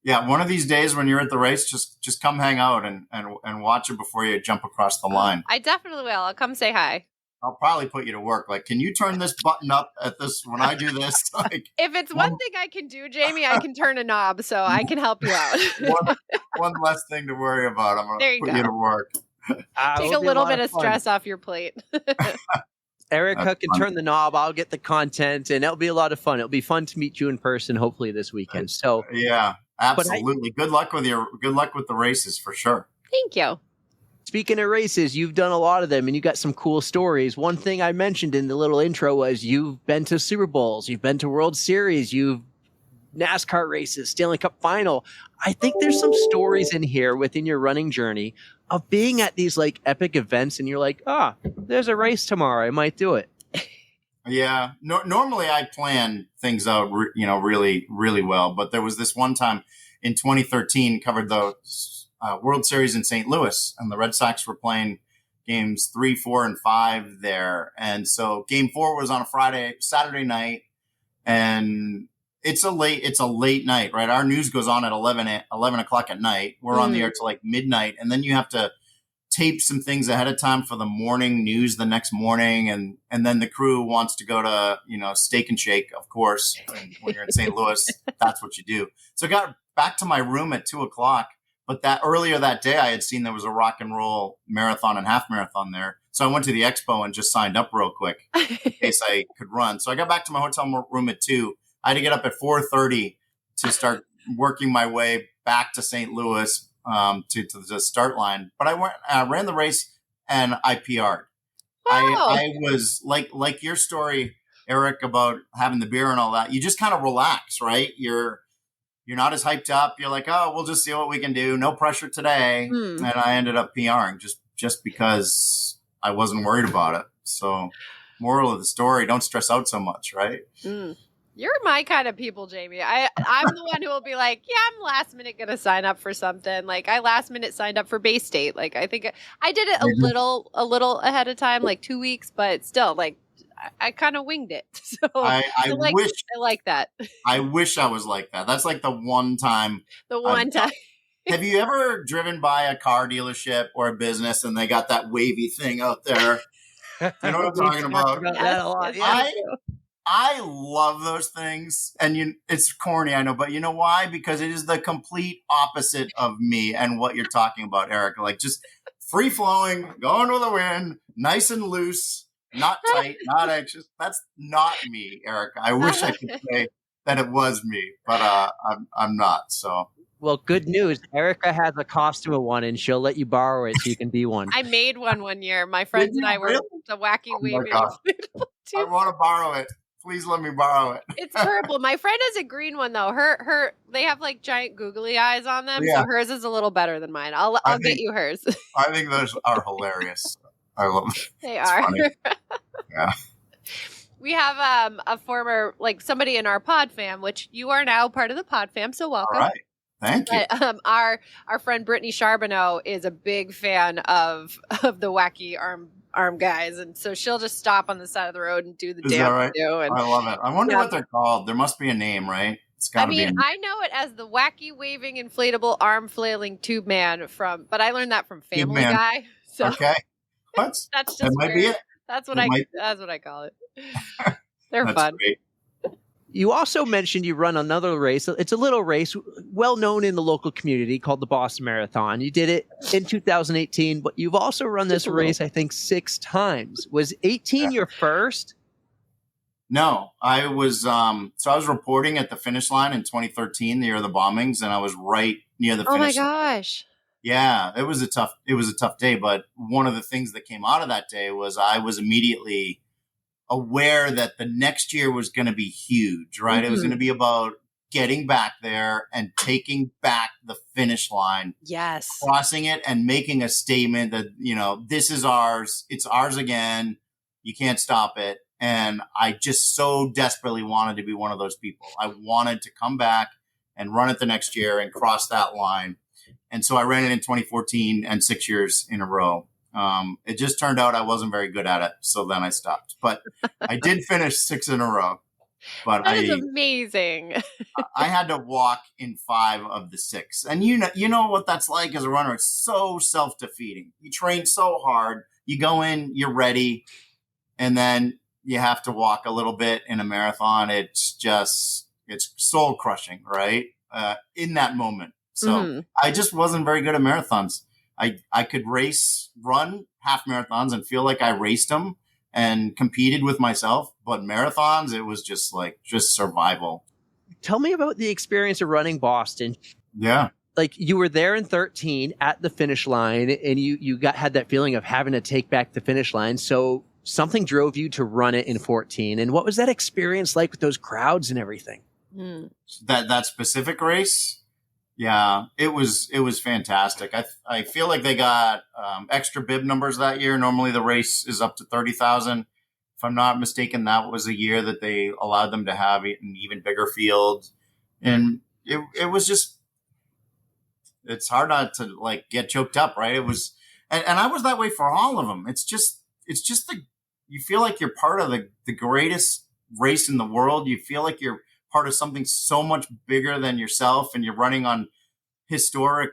Yeah, one of these days when you're at the race, just come hang out and watch it before you jump across the line. I definitely will. I'll come say hi. I'll probably put you to work. Like, can you turn this button up at this when I do this? Like, If it's one thing I can do, Jamie, I can turn a knob, so I can help you out. one less thing to worry about. I'm There going to put you to work. Take a little bit of stress off your plate. Erika can turn the knob. I'll get the content, and it'll be a lot of fun. It'll be fun to meet you in person, hopefully this weekend. So yeah, absolutely. Good luck with the races for sure. Thank you. Speaking of races, you've done a lot of them, and you got some cool stories. One thing I mentioned in the little intro was you've been to Super Bowls, you've been to World Series, you've NASCAR races, Stanley Cup Final. I think there's some stories in here within your running journey of being at these like epic events, and you're like, there's a race tomorrow, I might do it. Yeah. Normally I plan things out, really, really well. But there was this one time in 2013, covered the World Series in St. Louis, and the Red Sox were playing games 3, 4, and 5 there. And so game 4 was on a Saturday night, and it's a late night, right? Our news goes on at 11 o'clock at night. We're on the air till like midnight. And then you have to tape some things ahead of time for the morning news the next morning. And then the crew wants to go to, Steak and Shake, of course. And when you're in St. Louis, that's what you do. So I got back to my room at 2 o'clock. But earlier that day, I had seen there was a rock and roll marathon and half marathon there. So I went to the expo and just signed up real quick in case I could run. So I got back to my hotel room at 2. I had to get up at 4:30 to start working my way back to St. Louis to the start line. But I ran the race and I PR'd. Wow. I was like your story, Eric, about having the beer and all that. You just kind of relax, right? You're not as hyped up. You're like, oh, we'll just see what we can do. No pressure today. And I ended up PRing just because I wasn't worried about it. So moral of the story, don't stress out so much, right? You're my kind of people, Jamie. I'm the one who will be like, yeah, I'm last minute going to sign up for something. Like I last minute signed up for Bay State. Like I think I did it a little ahead of time, like 2 weeks, but still like I kind of winged it. So I like that. I wish I was like that. That's like the one time. Have you ever driven by a car dealership or a business and they got that wavy thing out there? You know what I'm talking about? That a lot. Yeah. I love those things, and it's corny, I know, but you know why? Because it is the complete opposite of me and what you're talking about, Erica. Like just free flowing, going with the wind, nice and loose, not tight, not anxious. That's not me, Erica. I wish I could say that it was me, but I'm not. So. Well, good news. Erika has a costume of one, and she'll let you borrow it so you can be one. I made one year. My friends and I were the wacky wavy. I want to borrow it. Please let me borrow it. It's purple. My friend has a green one though. They have like giant googly eyes on them. Yeah. So hers is a little better than mine. I'll get you hers. I think those are hilarious. I love them. They it's are. Funny. Yeah. We have a former somebody in our pod fam, which you are now part of the pod fam. So welcome. All right. Thank you. But, our friend Brittany Charbonneau is a big fan of the wacky arm guys, and so she'll just stop on the side of the road and do the dance. I love it. I wonder what they're called. There must be a name, right? It's got to be. I know it as the wacky waving inflatable arm flailing tube man but I learned that from Family Guy. So okay, that's just that might be it. That's what I call it. They're fun. Great. You also mentioned you run another race. It's a little race well known in the local community called the Boston Marathon. You did it in 2018, but you've also run this race, I think, 6 times. Was 18 your first? No, I was. So I was reporting at the finish line in 2013, the year of the bombings, and I was right near the finish line. Oh my gosh! Yeah, it was a tough day. But one of the things that came out of that day was I was immediately aware that the next year was going to be huge, right? It was going to be about getting back there and taking back the finish line. Yes. Crossing it and making a statement that, this is ours. It's ours again. You can't stop it. And I just so desperately wanted to be one of those people. I wanted to come back and run it the next year and cross that line. And so I ran it in 2014 and 6 years in a row. It just turned out I wasn't very good at it. So then I stopped, but I did finish 6 in a row. But that is amazing. I had to walk in 5 of the 6. And you know what that's like as a runner. It's so self-defeating. You train so hard. You go in, you're ready. and then you have to walk a little bit in a marathon. It's soul crushing, right? In that moment. So I just wasn't very good at marathons. I could run half marathons and feel like I raced them and competed with myself, but marathons, it was just survival. Tell me about the experience of running Boston. Yeah. Like, you were there in 13 at the finish line, and you had that feeling of having to take back the finish line. So something drove you to run it in 14. And what was that experience like with those crowds and everything? That specific race? Yeah, it was fantastic. I feel like they got extra bib numbers that year. Normally the race is up to 30,000. If I'm not mistaken, that was a year that they allowed them to have an even bigger field. And it was just, it's hard not to like get choked up, right? It was, and I was that way for all of them. It's just you feel like you're part of the greatest race in the world. You feel like you're part of something so much bigger than yourself, and you're running on historic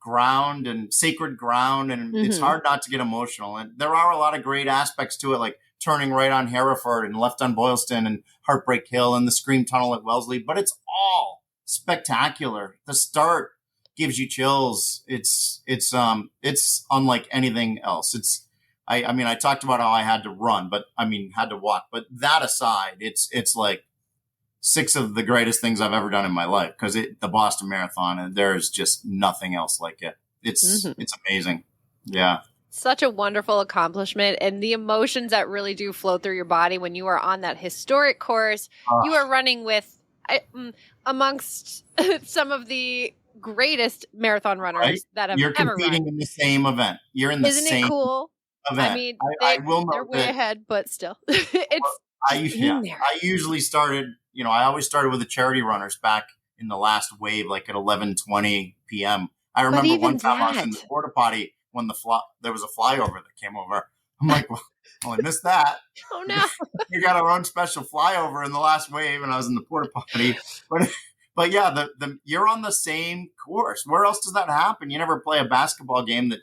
ground and sacred ground, and it's hard not to get emotional. And there are a lot of great aspects to it, like turning right on Hereford and left on Boylston and Heartbreak Hill and the Scream Tunnel at Wellesley, but it's all spectacular. The start gives you chills. It's unlike anything else. I mean, I talked about how I had to run, but had to walk, but that aside, it's like 6 of the greatest things I've ever done in my life, because the Boston Marathon, and there's just nothing else like it. It's amazing. Yeah. Such a wonderful accomplishment, and the emotions that really do flow through your body when you are on that historic course. You are running with amongst some of the greatest marathon runners that have You're ever competing run. in the same event. You're in the Isn't same it cool? event. I mean, I will they're note way that ahead, but still, it's I usually started, I always started with the charity runners back in the last wave, like at 11:20 p.m. I remember one time I was in the porta potty when there was a flyover that came over. I'm like, well, I missed that. Oh no! We got our own special flyover in the last wave, and I was in the porta potty. But yeah, you're on the same course. Where else does that happen? You never play a basketball game that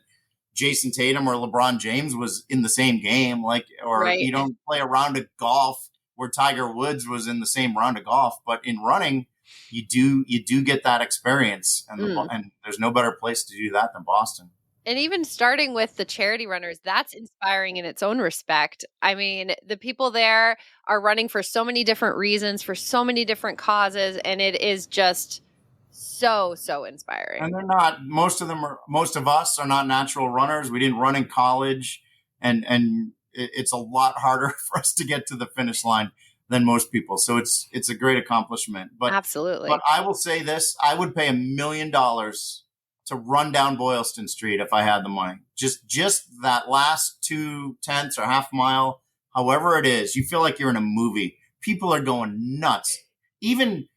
Jason Tatum or LeBron James was in the same game, you don't play a round of golf where Tiger Woods was in the same round of golf. But in running, you do get that experience, and there's no better place to do that than Boston. And even starting with the charity runners, that's inspiring in its own respect. I mean, the people there are running for so many different reasons, for so many different causes, and it is just so inspiring. And they're not, most of us are not natural runners. We didn't run in college, and it's a lot harder for us to get to the finish line than most people. So it's a great accomplishment. But absolutely. But I will say this, I would pay $1 million to run down Boylston Street if I had the money. Just that last 2/10 or half mile, however it is, you feel like you're in a movie. People are going nuts. Even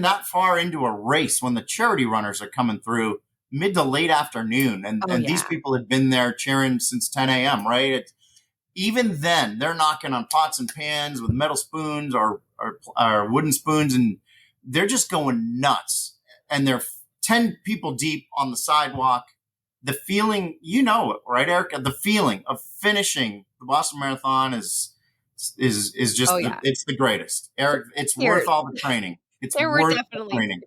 that far into a race, when the charity runners are coming through mid to late afternoon, and these people had been there cheering since 10 a.m., right? Even then, they're knocking on pots and pans with metal spoons or wooden spoons, and they're just going nuts. And they're 10 people deep on the sidewalk. The feeling, right, Erica? The feeling of finishing the Boston Marathon is just it's the greatest. Eric, it's worth all the training. It's worth the training.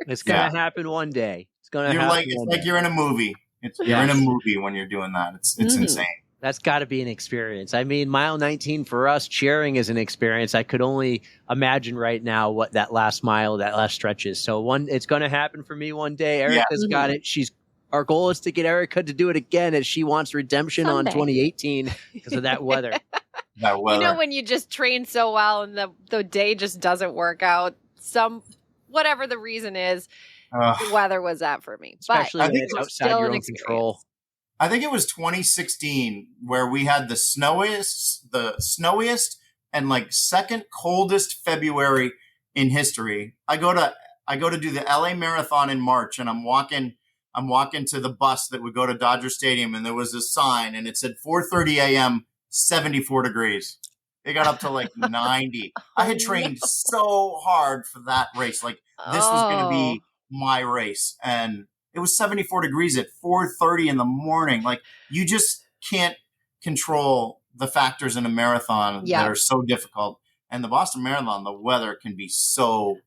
It's going to happen one day. It's going to happen. It's like you're in a movie. You're in a movie when you're doing that. It's insane. That's got to be an experience. I mean, mile 19 for us, cheering is an experience. I could only imagine right now what that last mile, that last stretch is. So it's going to happen for me one day. Erica's got it. Our goal is to get Erika to do it again, as she wants redemption someday. On 2018 because of that weather. When you just train so well and the day just doesn't work out, whatever the reason is, the weather was that for me. Especially when it's outside your own control. I think it was 2016 where we had the snowiest and second coldest February in history. I go to do the LA Marathon in March, and I'm walking to the bus that would go to Dodger Stadium, and there was a sign, and it said 4:30 a.m., 74 degrees. It got up to 90. I had trained so hard for that race. This was going to be my race, and it was 74 degrees at 4:30 in the morning. You just can't control the factors in a marathon Yeah. that are so difficult. And the Boston Marathon, the weather can be so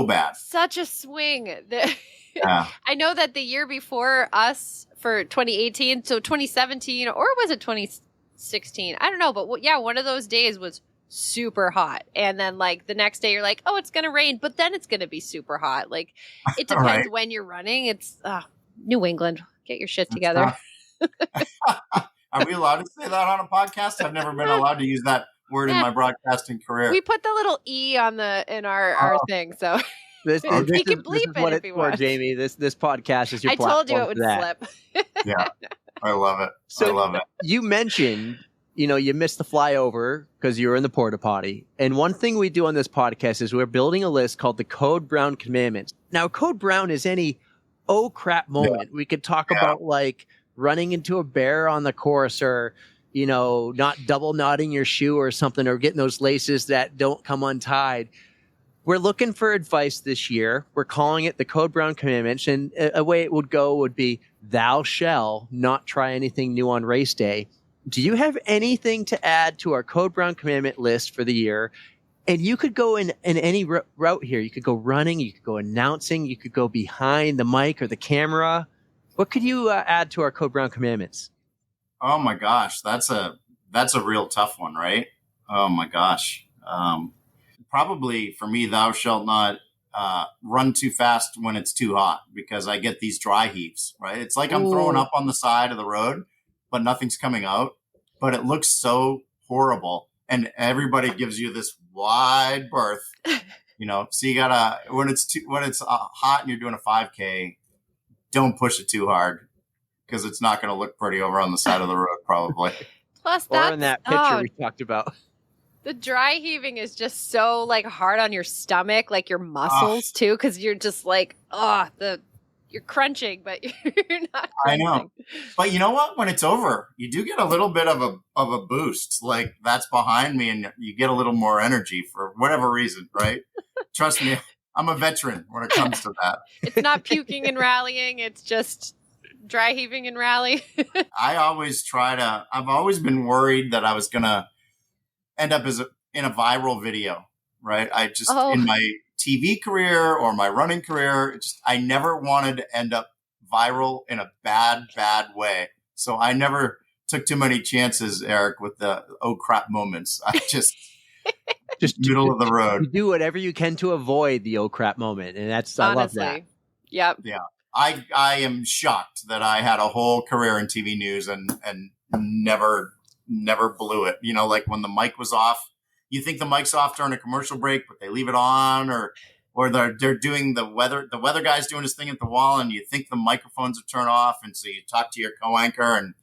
bad. Such a swing. Yeah. I know that the year before us for 2018, so 2017, or was it 2016? I don't know. But yeah, one of those days was super hot. And then like the next day you're like, oh, it's going to rain, but then it's going to be super hot. Like it depends Right. when you're running. It's New England. Get your shit together. Are we allowed to say that on a podcast? I've never been allowed to use that word in my broadcasting career. We put the little E on in our thing, so This You can bleep is what it if it's you for, want. Jamie. This podcast is your I told you platform it would for that. slip. Yeah, I love it. So I love it. You mentioned, you missed the flyover because you were in the porta potty. And one thing we do on this podcast is we're building a list called the Code Brown Commandments. Now, Code Brown is any oh crap moment. We could talk about like running into a bear on the course, or not double knotting your shoe or something, or getting those laces that don't come untied. We're looking for advice this year. We're calling it the Code Brown Commandments. And a way it would go would be, thou shall not try anything new on race day. Do you have anything to add to our Code Brown Commandment list for the year? And you could go in any route here. You could go running, you could go announcing, you could go behind the mic or the camera. What could you add to our Code Brown Commandments? Oh my gosh, that's a real tough one, right? Oh my gosh. Probably for me, thou shalt not run too fast when it's too hot, because I get these dry heaves, right? It's like I'm throwing up on the side of the road, but nothing's coming out. But it looks so horrible. And everybody gives you this wide berth, so you gotta, when it's hot and you're doing a 5K, don't push it too hard, because it's not going to look pretty over on the side of the road, probably. Plus, Or in that picture we talked about. The dry heaving is just so like hard on your stomach, like your muscles too, because you're just like, you're crunching, but you're not crunching. I know. But you know what? When it's over, you do get a little bit of a boost. Like, that's behind me, and you get a little more energy for whatever reason, right? Trust me, I'm a veteran when it comes to that. It's not puking and rallying. It's just dry heaving and rally. I've always been worried that I was going to end up in a viral video, right? In my TV career or my running career, I never wanted to end up viral in a bad way. So I never took too many chances, Eric, with the oh crap moments. I just middle of the road. You do whatever you can to avoid the oh crap moment, and that's I love that. Yep. Yeah. I am shocked that I had a whole career in TV news and never blew it. Like when the mic was off, you think the mic's off during a commercial break, but they leave it on, or they're doing the weather guy's doing his thing at the wall, and you think the microphones are turned off, and so you talk to your co-anchor, and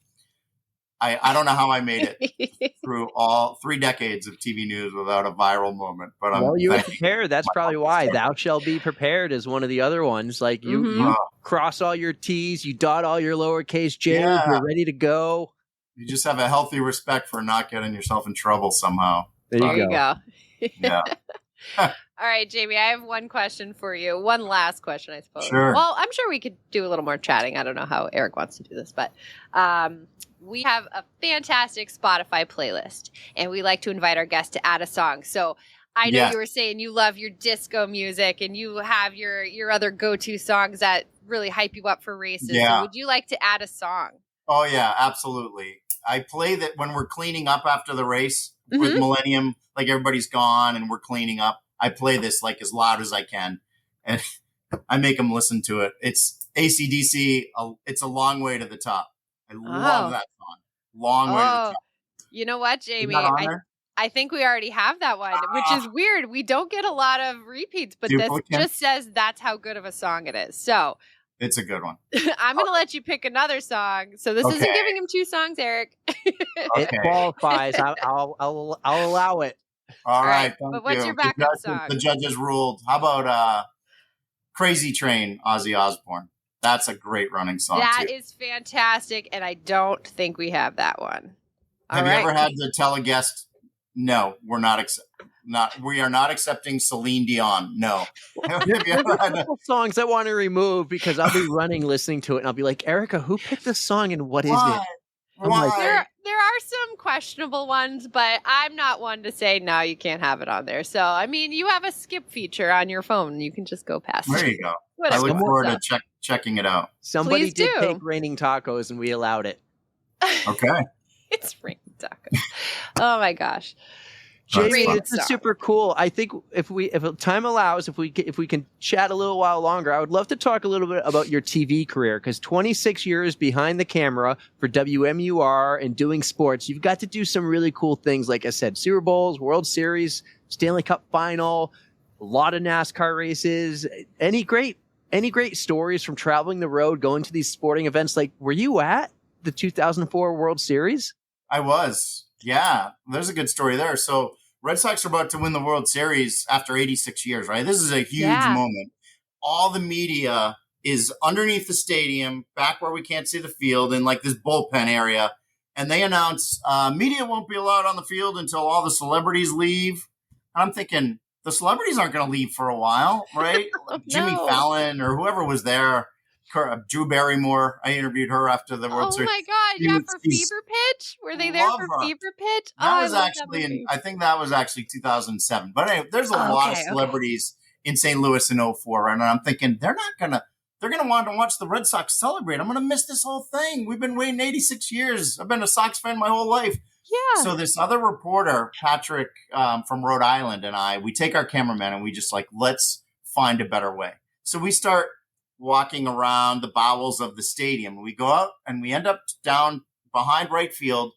I don't know how I made it through all 3 decades of TV news without a viral moment. But you were prepared. That's probably why. Thou shall be prepared is one of the other ones. Like you cross all your T's, you dot all your lowercase J's, you're ready to go. You just have a healthy respect for not getting yourself in trouble somehow. There you go. Yeah. All right, Jamie, I have one question for you. One last question, I suppose. Sure. Well, I'm sure we could do a little more chatting. I don't know how Eric wants to do this, but we have a fantastic Spotify playlist, and we like to invite our guests to add a song. So I know you were saying you love your disco music, and you have your other go-to songs that really hype you up for races. Yeah. So would you like to add a song? Oh, yeah, absolutely. I play that when we're cleaning up after the race with Millennium, like everybody's gone and we're cleaning up. I play this like as loud as I can, and I make them listen to it. It's AC/DC. It's a long way to the top. I love that song. Long way to the top. You know what, Jamie? I think we already have that one, which is weird. We don't get a lot of repeats, but this just says that's how good of a song it is. So it's a good one. I'm going to let you pick another song. So this isn't giving him 2 songs, Eric. It qualifies. I'll allow it. All right. But what's your backup song? The judges ruled. How about Crazy Train, Ozzy Osbourne? That's a great running song, That too. is fantastic, and I don't think we have that one. Have you ever had to tell a guest, no, we're not we are not accepting Celine Dion. No. Have you ever had to... songs I want to remove because I'll be running listening to it, and I'll be like, Erica, who picked this song, and what is it? Why? There there are some questionable ones, but I'm not one to say, no, you can't have it on there. So, I mean, you have a skip feature on your phone. You can just go past There it. you go. Whatever. I look forward to checking it out. Somebody Please did do. take raining tacos, and we allowed it. Okay. It's raining tacos. Oh my gosh. Jamie, Great this is stuff. super cool. I think if time allows, if we can chat a little while longer, I would love to talk a little bit about your TV career, because 26 years behind the camera for WMUR and doing sports, you've got to do some really cool things. Like I said, Super Bowls, World Series, Stanley Cup Final, a lot of NASCAR races. Any great stories from traveling the road, going to these sporting events? Like, were you at the 2004 World Series? I was. Yeah, there's a good story there. So Red Sox are about to win the World Series after 86 years, right? This is a huge moment. All the media is underneath the stadium, back where we can't see the field, in like this bullpen area. And they announce media won't be allowed on the field until all the celebrities leave. And I'm thinking, the celebrities aren't going to leave for a while, right? Jimmy Fallon or whoever was there. Drew Barrymore. I interviewed her after the World Series. Oh my God. Yeah, for Fever Pitch? Were they there for Fever Pitch? That was actually, I think that was actually 2007. But anyway, there's a lot of celebrities in St. Louis in 04. Right? And I'm thinking, they're going to want to watch the Red Sox celebrate. I'm going to miss this whole thing. We've been waiting 86 years. I've been a Sox fan my whole life. Yeah. So this other reporter, Patrick from Rhode Island, and we take our cameraman and we just like, let's find a better way. So we start walking around the bowels of the stadium. We go out and we end up down behind right field.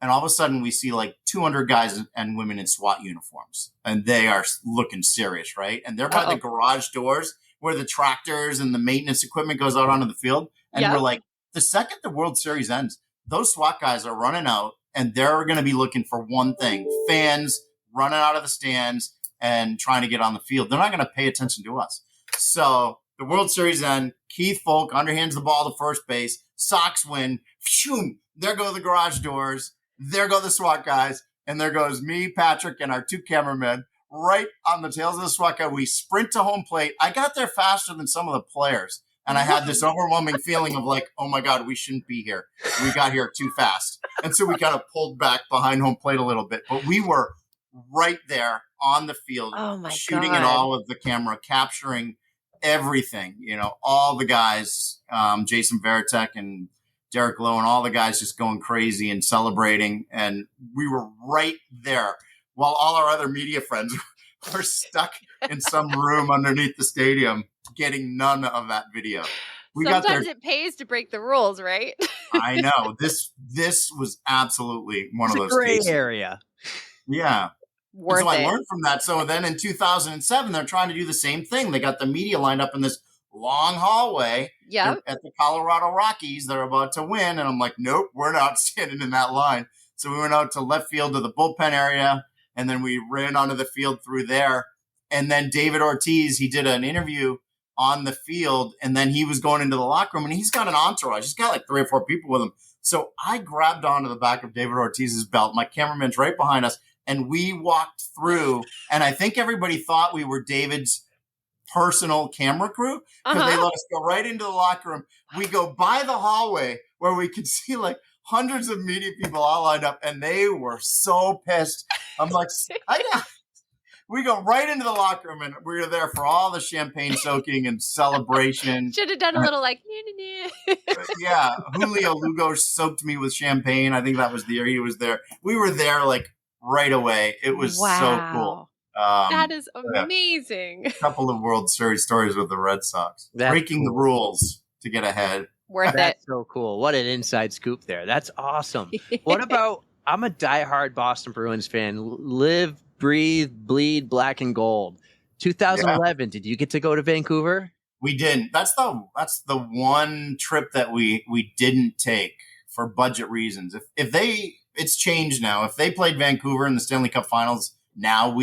And all of a sudden we see like 200 guys and women in SWAT uniforms. And they are looking serious, right? And they're by the garage doors where the tractors and the maintenance equipment goes out onto the field. And we're like, the second the World Series ends, those SWAT guys are running out and they're going to be looking for one thing: fans running out of the stands and trying to get on the field. They're not going to pay attention to us. So the World Series end, Keith Folk underhands the ball to first base. Sox win. Phew, there go the garage doors. There go the SWAT guys. And there goes me, Patrick, and our two cameramen right on the tails of the SWAT guy. We sprint to home plate. I got there faster than some of the players. And I had this overwhelming feeling of like, oh my God, we shouldn't be here. We got here too fast. And so we kind of pulled back behind home plate a little bit. But we were right there on the field, shooting at all of the camera, capturing everything, all the guys, Jason Veritek and Derek Lowe and all the guys just going crazy and celebrating. And we were right there while all our other media friends were stuck in some room underneath the stadium getting none of that video. Sometimes it pays to break the rules, right? I know. This was absolutely one of those gray cases. area. Yeah. Worth so it. I learned from that. So then in 2007, they're trying to do the same thing. They got the media lined up in this long hallway at the Colorado Rockies. They're about to win. And I'm like, nope, we're not standing in that line. So we went out to left field to the bullpen area. And then we ran onto the field through there. And then David Ortiz, he did an interview on the field. And then he was going into the locker room. And he's got an entourage. He's got like 3 or 4 people with him. So I grabbed onto the back of David Ortiz's belt. My cameraman's right behind us. And we walked through, and I think everybody thought we were David's personal camera crew because they let us go right into the locker room. We go by the hallway where we could see like hundreds of media people all lined up, and they were so pissed. I'm like, we go right into the locker room, and we were there for all the champagne soaking and celebration. Should have done a little like, yeah. Julio Lugo soaked me with champagne. I think that was the year he was there. We were there like right away. It was so cool. That is amazing. A couple of World Series stories with the Red Sox. Breaking the rules to get ahead. Worth it. That's so cool. What an inside scoop there. That's awesome. What about, I'm a diehard Boston Bruins fan. Live, breathe, bleed black and gold. 2011, did you get to go to Vancouver? We didn't. That's the one trip that we didn't take for budget reasons. It's changed now. If they played Vancouver in the Stanley Cup Finals, now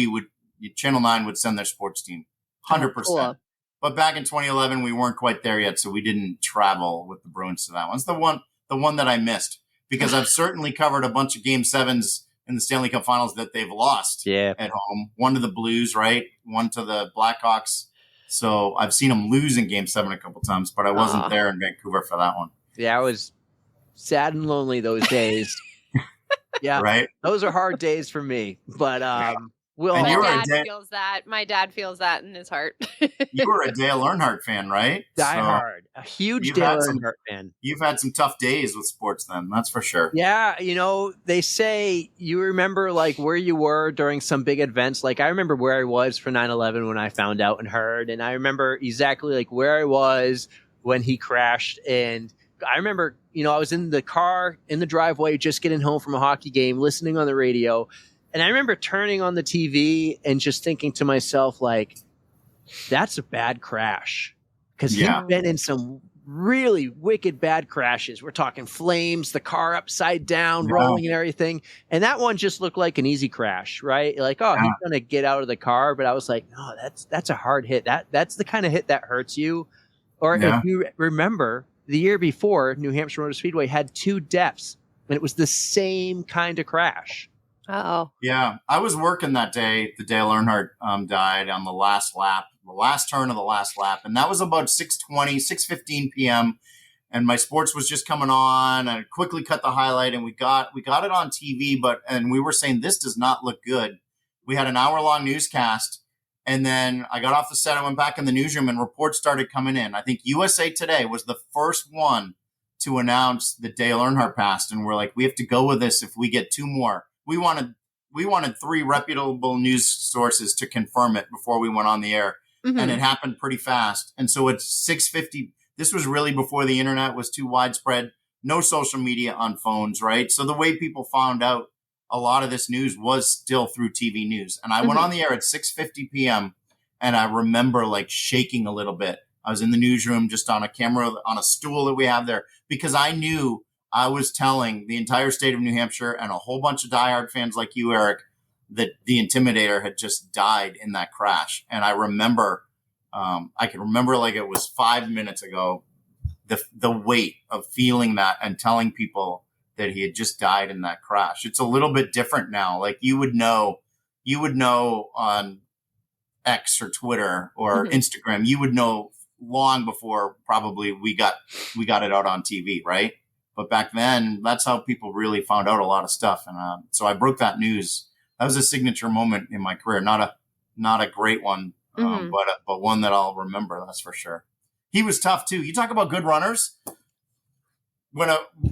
Channel 9 would send their sports team, 100%. Cool. But back in 2011, we weren't quite there yet, so we didn't travel with the Bruins to that one. It's the one that I missed because I've certainly covered a bunch of Game 7s in the Stanley Cup Finals that they've lost at home. One to the Blues, right? One to the Blackhawks. So I've seen them lose in Game 7 a couple times, but I wasn't there in Vancouver for that one. Yeah, I was sad and lonely those days. Yeah. Right. Those are hard days for me, but we'll. And you were My a dad day- feels that. My dad feels that in his heart. You were a Dale Earnhardt fan, right? Die So hard. A huge you've Dale had some- Earnhardt fan. You've had some tough days with sports then, that's for sure. Yeah, they say you remember like where you were during some big events. Like I remember where I was for 9/11 when I found out and heard, and I remember exactly like where I was when he crashed. And I remember, I was in the car in the driveway just getting home from a hockey game, listening on the radio. And I remember turning on the TV and just thinking to myself, like, that's a bad crash. Because he'd been in some really wicked bad crashes. We're talking flames, the car upside down, rolling and everything. And that one just looked like an easy crash, right? Like, he's going to get out of the car. But I was like, no, that's a hard hit. That's the kind of hit that hurts you. Or if you remember, the year before, New Hampshire Motor Speedway had 2 deaths, and it was the same kind of crash. Uh-oh. Yeah, I was working that day. The Dale Earnhardt died on the last lap, the last turn of the last lap, and that was about 6:15 p.m. And my sports was just coming on. I quickly cut the highlight, and we got it on TV. And we were saying this does not look good. We had an hour-long newscast. And then I got off the set. I went back in the newsroom and reports started coming in. I think USA Today was the first one to announce that Dale Earnhardt passed. And we're like, we have to go with this if we get 2 more. We wanted 3 reputable news sources to confirm it before we went on the air. Mm-hmm. And it happened pretty fast. And so it's 6:50. This was really before the internet was too widespread. No social media on phones, right? So the way people found out a lot of this news was still through TV news. And I went on the air at 6:50 p.m. and I remember like shaking a little bit. I was in the newsroom just on a camera, on a stool that we have there, because I knew I was telling the entire state of New Hampshire and a whole bunch of diehard fans like you, Eric, that the Intimidator had just died in that crash. And I remember, I can remember like it was 5 minutes ago, the weight of feeling that and telling people that he had just died in that crash. It's a little bit different now. Like you would know on X or Twitter or Instagram, you would know long before probably we got it out on TV, right? But back then, that's how people really found out a lot of stuff. And so I broke that news. That was a signature moment in my career. Not a great one, but one that I'll remember. That's for sure. He was tough too. You talk about good runners.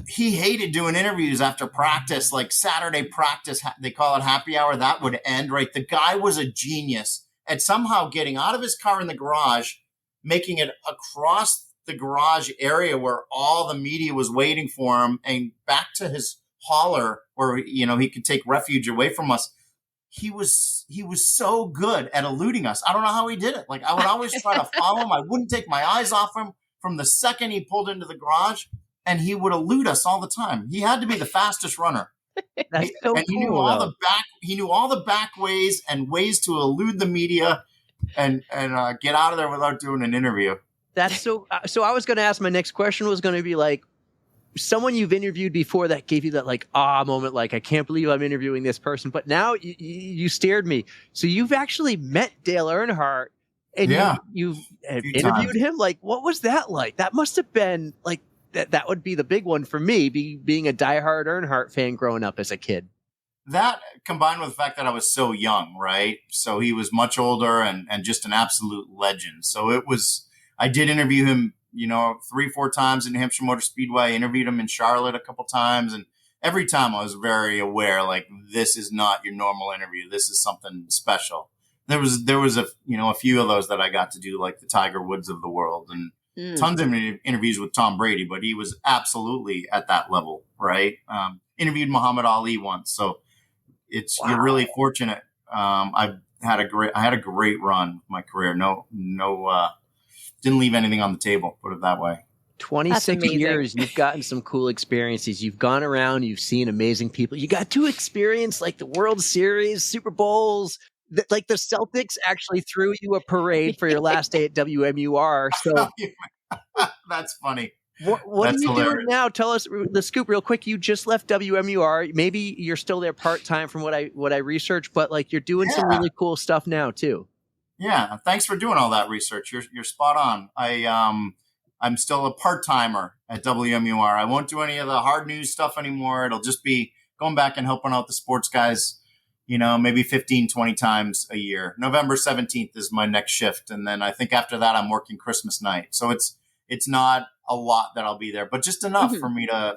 He hated doing interviews after practice, like Saturday practice, they call it happy hour. That would end, right? The guy was a genius at somehow getting out of his car in the garage, making it across the garage area where all the media was waiting for him and back to his hauler where, he could take refuge away from us. He was so good at eluding us. I don't know how he did it. Like I would always try to follow him. I wouldn't take my eyes off him from the second he pulled into the garage. And he would elude us all the time. He had to be the fastest runner. That's so and cool, he knew all the back ways and ways to elude the media and get out of there without doing an interview. That's so. So I was going to ask, my next question was going to be like, someone you've interviewed before that gave you that like moment, like I can't believe I'm interviewing this person. But now you steered me. So you've actually met Dale Earnhardt, and you've interviewed him. Like, what was that like? That must have been like. That would be the big one for me, being a diehard Earnhardt fan growing up as a kid. That combined with the fact that I was so young, right? So he was much older and just an absolute legend. So I did interview him, 3-4 times in New Hampshire Motor Speedway. I interviewed him in Charlotte a couple times. And every time I was very aware, like, this is not your normal interview. This is something special. There was a few of those that I got to do, like the Tiger Woods of the world and tons of interviews with Tom Brady, but he was absolutely at that level, right? Interviewed Muhammad Ali once. So you're really fortunate. I had a great run with my career. No, didn't leave anything on the table, put it that way. 26 years, you've gotten some cool experiences. You've gone around, you've seen amazing people. You got to experience like the World Series, Super Bowls. Like the Celtics actually threw you a parade for your last day at WMUR. So that's funny. What are you doing now? Tell us the scoop real quick. You just left WMUR. Maybe you're still there part-time from what I researched, but like you're doing some really cool stuff now too. Yeah. Thanks for doing all that research. You're spot on. I'm still a part-timer at WMUR. I won't do any of the hard news stuff anymore. It'll just be going back and helping out the sports guys, maybe 15, 20 times a year. November 17th is my next shift. And then I think after that, I'm working Christmas night. So it's not a lot that I'll be there, but just enough for me to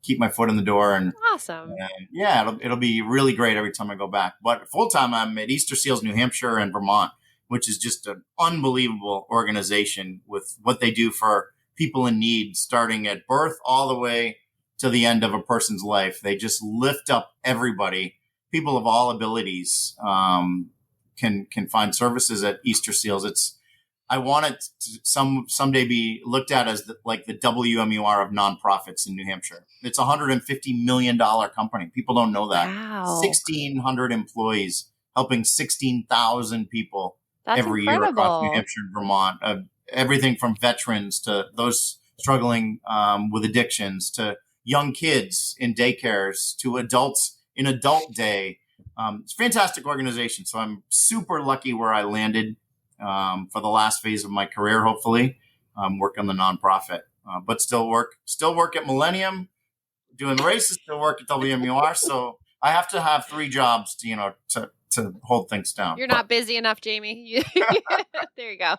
keep my foot in the door. And awesome. And it'll be really great every time I go back. But full time, I'm at Easterseals, New Hampshire and Vermont, which is just an unbelievable organization with what they do for people in need, starting at birth all the way to the end of a person's life. They just lift up everybody. People of all abilities can find services at Easterseals. I want it to someday be looked at as the WMUR of nonprofits in New Hampshire. It's a $150 million company. People don't know that. Wow. 1,600 employees helping 16,000 people every incredible. year across New Hampshire and Vermont. Everything from veterans to those struggling with addictions to young kids in daycares to adults in adult day. It's a fantastic organization. So I'm super lucky where I landed for the last phase of my career, hopefully. Work on the nonprofit, but still work at Millennium, doing races, still work at WMUR. So I have to have 3 jobs to hold things down. You're not busy enough, Jamie. There you go.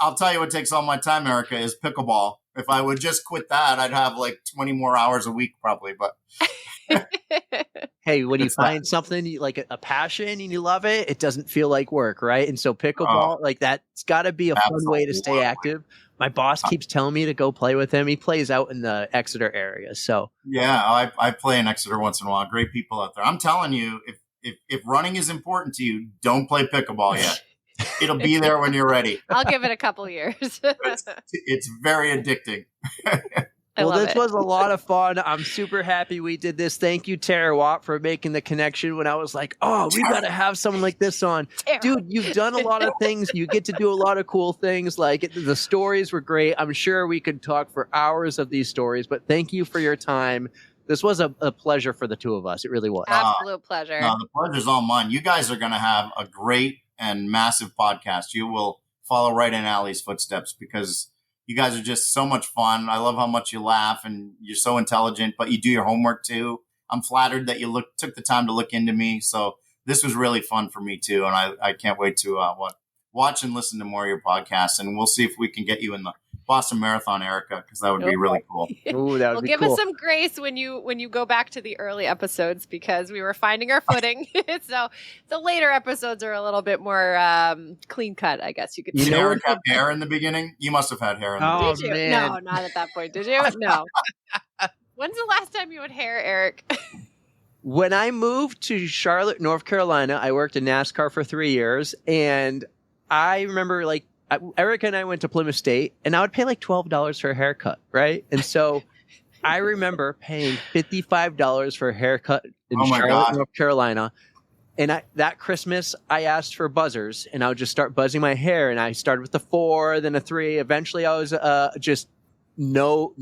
I'll tell you what takes all my time, Erika, is pickleball. If I would just quit that, I'd have 20 more hours a week probably, but hey, when you find something like a passion and you love it, it doesn't feel like work, right? And so pickleball, that's got to be a fun way to stay active. My boss keeps telling me to go play with him. He plays out in the Exeter area, so yeah, I play in Exeter once in a while. Great people out there. I'm telling you, if running is important to you, don't play pickleball yet. It'll be there when you're ready. I'll give it a couple years. It's very addicting. Well, this was a lot of fun. I'm super happy we did this. Thank you, Tara Watt, for making the connection when I was like, we got to have someone like this on. Tara. Dude, you've done a lot of things. You get to do a lot of cool things. The stories were great. I'm sure we could talk for hours of these stories, but thank you for your time. This was a pleasure for the two of us. It really was. Absolute pleasure. No, the pleasure's all mine. You guys are going to have a great and massive podcast. You will follow right in Allie's footsteps because you guys are just so much fun. I love how much you laugh and you're so intelligent, but you do your homework too. I'm flattered that you took the time to look into me. So this was really fun for me too. And I can't wait to watch and listen to more of your podcasts. And we'll see if we can get you in the Boston Marathon, Erika, because that would be really cool. Ooh, that would be give cool. us some grace when you go back to the early episodes because we were finding our footing. So the later episodes are a little bit more clean cut, I guess you could say. Did Eric have hair in the beginning? You must have had hair in the beginning. Did you? Man. No, not at that point. Did you? No. When's the last time you had hair, Eric? When I moved to Charlotte, North Carolina, I worked in NASCAR for 3 years, and I remember Erica and I went to Plymouth State, and I would pay $12 for a haircut, right? And so I remember paying $55 for a haircut in Charlotte, North Carolina. And that Christmas, I asked for buzzers, and I would just start buzzing my hair. And I started with a 4, then a 3. Eventually, I was just no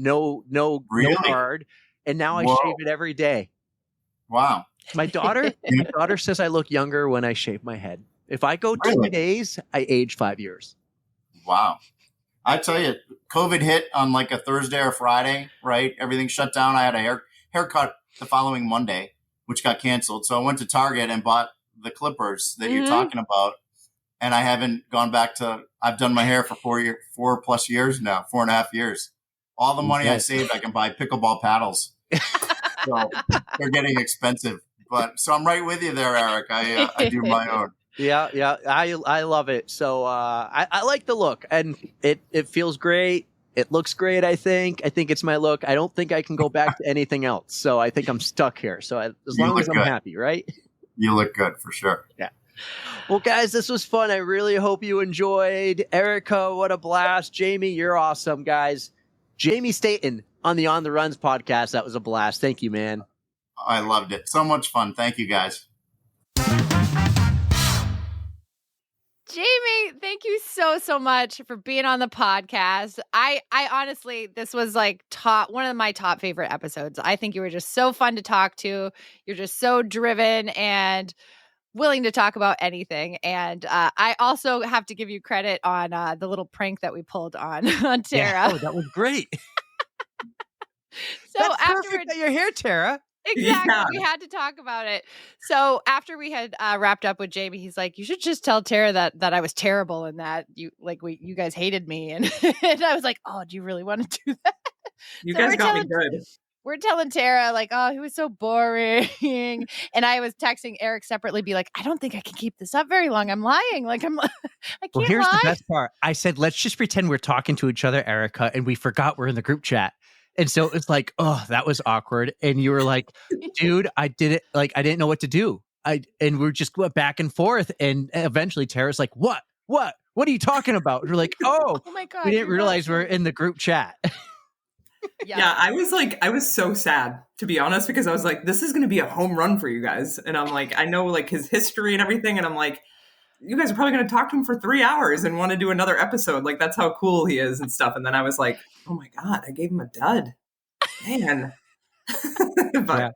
hard. And now I shave it every day. Wow. My daughter says I look younger when I shave my head. If I go 2 days, I age 5 years. Wow. I tell you, COVID hit on a Thursday or Friday, right? Everything shut down. I had a haircut the following Monday, which got canceled. So I went to Target and bought the clippers that you're talking about. And I haven't gone back I've done my hair for 4+ years now, 4.5 years. All the money I saved, I can buy pickleball paddles. So they're getting expensive. But so I'm right with you there, Eric. I do my own. Yeah. I love it. So I like the look, and it feels great. It looks great, I think. I think it's my look. I don't think I can go back to anything else. So I think I'm stuck here. So as long as I'm happy, right? You look good for sure. Yeah. Well, guys, this was fun. I really hope you enjoyed. Erika, what a blast. Jamie, you're awesome, guys. Jamie Staton on the On The Runs podcast. That was a blast. Thank you, man. I loved it. So much fun. Thank you, guys. Jamie, thank you so much for being on the podcast. I honestly, this was one of my top favorite episodes. I think you were just so fun to talk to. You're just so driven and willing to talk about anything. And I also have to give you credit on the little prank that we pulled on Tara. Yeah. Oh, that was great. So That's afterwards, perfect that you're here, Tara. exactly, Yeah. we had to talk about it. So after we had wrapped up with Jamie, he's like, "You should just tell Tara that I was terrible and that you guys hated me." And, and I was like, "Oh, do you really want to do that?" You So guys we're got me telling- good. We're telling Tara, like, "Oh, he was so boring." And I was texting Eric separately, be like, "I don't think I can keep this up very long. I'm lying. Like, I can't Well, here's lie." the best part. I said, let's just pretend we're talking to each other, Erika, and we forgot we're in the group chat. And so it's like, oh, that was awkward. And you were like, dude, I didn't know what to do. And we're just going back and forth. And eventually Tara's like, what are you talking about? And we're like, oh, Oh my God. we didn't you're realize not we're in the group chat. Yeah, I was so sad, to be honest, because I was like, this is going to be a home run for you guys. And I'm like, I know like his history and everything. And I'm like, you guys are probably going to talk to him for 3 hours and want to do another episode. Like, that's how cool he is and stuff. And then I was like, oh my God, I gave him a dud. Man. But Yeah.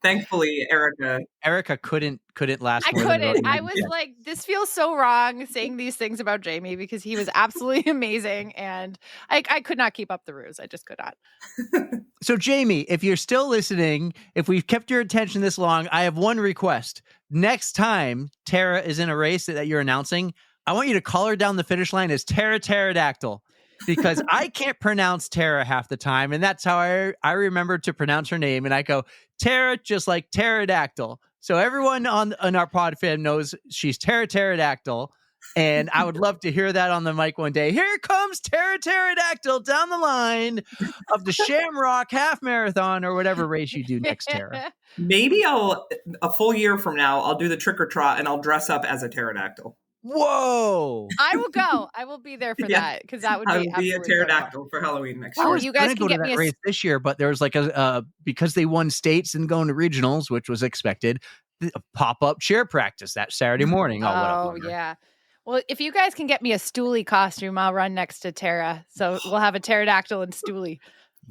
thankfully, Erika couldn't last. I more than couldn't. I about was minutes. like, this feels so wrong saying these things about Jamie because he was absolutely amazing. And I could not keep up the ruse. I just could not. So, Jamie, if you're still listening, if we've kept your attention this long, I have one request. Next time Tara is in a race that you're announcing, I want you to call her down the finish line as Tara Pterodactyl, because I can't pronounce Tara half the time. And that's how I remember to pronounce her name. And I go, Tara, just like pterodactyl. So everyone on our pod fam knows she's Tara Pterodactyl. And I would love to hear that on the mic one day. Here comes Tara Pterodactyl down the line of the Shamrock Half Marathon or whatever race you do next, Tara. maybe a full year from now, I'll do the trick or trot and I'll dress up as a pterodactyl. Whoa. I will go. I will be there for Yeah. that because that would I be will be a absolutely pterodactyl for Halloween next Oh, year. was you guys gonna can go get to me that a race this year, but there was like because they won states and going to regionals, which was expected, a pop-up cheer practice that Saturday morning. Oh, yeah. Well, if you guys can get me a Stoolie costume, I'll run next to Tara. So we'll have a pterodactyl and Stoolie.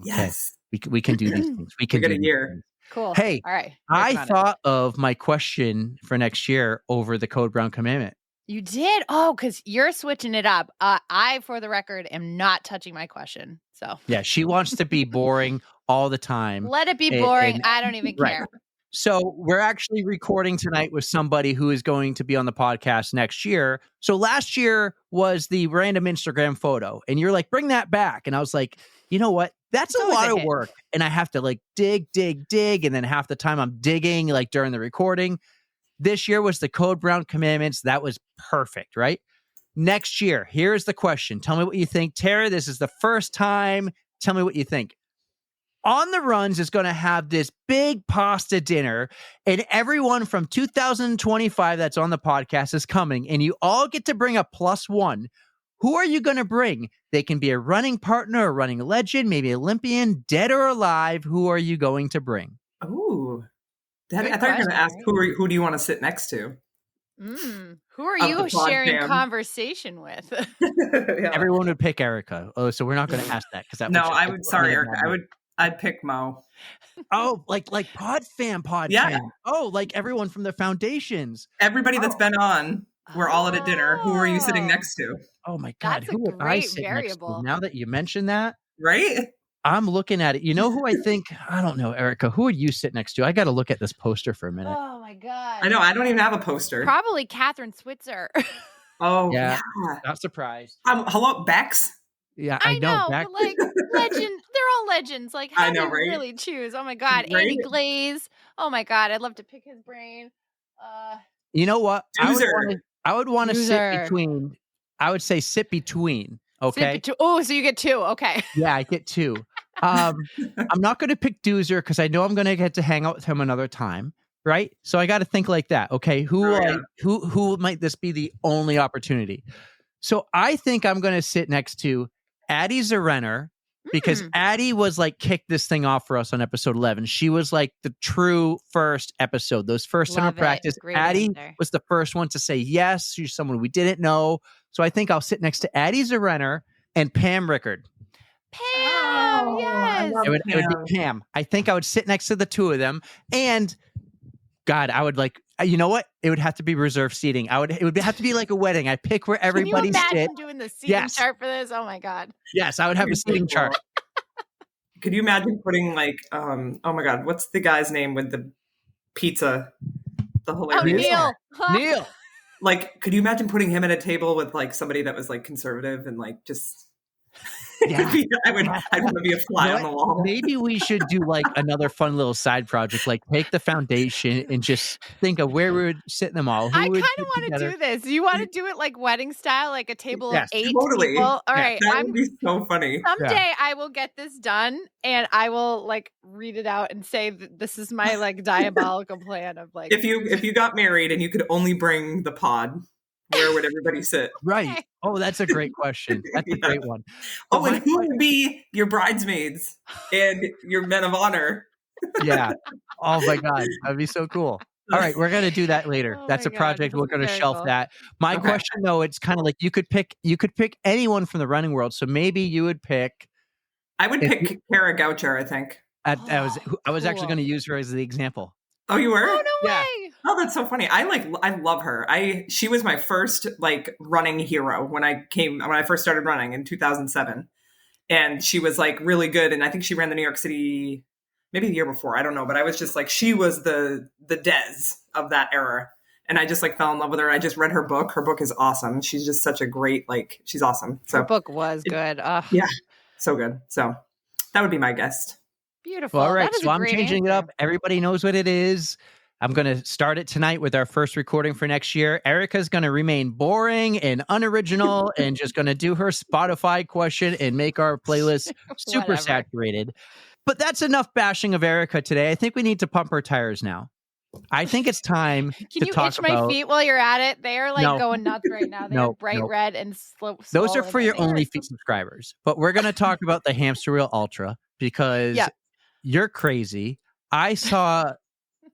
Yes. We can do these things. We can got do a these year. things. Cool. Hey, all right. I Working on it. thought of my question for next year over the Code Brown Commandment. You did? Oh, because you're switching it up. I, for the record, am not touching my question. So Yeah, she wants to be boring all the time. let it be And- boring. and- I don't even right. care. So we're actually recording tonight with somebody who is going to be on the podcast next year. So last year was the random Instagram photo, and you're like, bring that back. And I was like, you know what? That's It's a always lot a of hit. work. And I have to like dig. And then half the time I'm digging like during the recording. This year was the Code Brown Commandments. That was perfect, right? Next year, here's the question. Tell me what you think. Tara, this is the first time. Tell me what you think. On the Runs is going to have this big pasta dinner, and everyone from 2025 that's on the podcast is coming, and you all get to bring a +1. Who are you going to bring? They can be a running partner, a running legend, maybe Olympian, dead or alive. Who are you going to bring? Ooh. Good I thought you were going to question, ask right? who do you want to sit next to? Who are Of you the pod sharing fam. conversation with? Yeah. Everyone would pick Erika. Oh, so we're not going to ask that because that No, would I would. Sorry, Erica. I'd pick Mo. Oh, like pod fam. Yeah. Oh, like everyone from the foundations. Everybody that's been on, we're all at a dinner. Who are you sitting Oh. next to? Oh my God, That's a who would I great sit next variable. to? Now that you mention that, Right? I'm looking at it. You know who I think? I don't know, Erika. Who would you sit next to? I got to look at this poster for a minute. Oh my God. I know. I don't even have a poster. Probably Catherine Switzer. Oh, Yeah. yeah. Not surprised. Hello, Bex. Yeah, I know, Back- but like legend, they're all legends. Like, how I do know, you right? really choose? Oh my God, Right? Andy Glaze. Oh my God, I'd love to pick his brain. You know what? Doozer. I would want to sit Doozer. between. I would say sit between. Okay. Oh, so you get two. Okay. Yeah, I get two. I'm not going to pick Doozer because I know I'm going to get to hang out with him another time, right? So I got to think like that. Okay, who might this be the only opportunity? So I think I'm going to sit next to Addie Zarenner because Addie was like kicked this thing off for us on episode 11. She was like the true first episode. Those first time Love of it. practice, Great Addie answer. was the first one to say yes. She's someone we didn't know. So I think I'll sit next to Addie Zarenner and Pam Rickard. Pam, yes. It would be Pam. I think I would sit next to the two of them. And God, I would like, you know what? It would have to be reserved seating. It would have to be like a wedding. I pick where everybody Can you imagine sit. doing the seating Yes. chart for this? Oh my God. Yes, I would have a seating chart. Could you imagine putting like, oh my God, what's the guy's name with the pizza? The Oh, hilarious. Neil. Neil. Like, could you imagine putting him at a table with like somebody that was like conservative and like just? Yeah. I'd want to be a fly You know on the what? wall. Maybe we should do like another fun little side project, like take the foundation and just think of where we would sit them all. Who I kind would of sit want to together. do this. Do you want to do it like wedding style, like a table Yes. of 8 Totally. people? All Yeah. right. That would be so funny. Someday I will get this done and I will like read it out and say that this is my like diabolical plan of like If you got married and you could only bring the pod, where would everybody sit? Right. Oh, that's a great question. That's a Yeah. great one. Oh, and who would be your bridesmaids and your men of honor? Yeah. Oh my God. That'd be so cool. All right, we're gonna do that later. Oh That's my a God, project. this We're is gonna very shelf cool. that. My Okay. question though, it's kind of like you could pick anyone from the running world. So maybe you would pick. I would pick Kara Goucher, I think. I was actually Cool. going to use her as the example. Oh, you were? Oh no Yeah. way. Oh, that's so funny. I love her. She was my first like running hero when I first started running in 2007. And she was like really good. And I think she ran the New York City maybe the year before. I don't know. But I was just like, she was the Des of that era. And I just like fell in love with her. I just read her book. Her book is awesome. She's just such a great, like, she's awesome. So Her book was good. yeah, so good. So that would be my guest. Beautiful. Well, all right, That is so a I'm great changing it answer. up. Everybody knows what it is. I'm going to start it tonight with our first recording for next year. Erica's going to remain boring and unoriginal and just going to do her Spotify question and make our playlist super Whatever. saturated. But that's enough bashing of Erica today. I think we need to pump her tires now. I think it's time Can to you talk itch my about... feet while you're at it? They are like No. going nuts right now. They're No, bright no. red and Those are swollen for your and they OnlyFeet subscribers. But we're going to talk about the Hamster Wheel Ultra because Yeah. you're crazy. I saw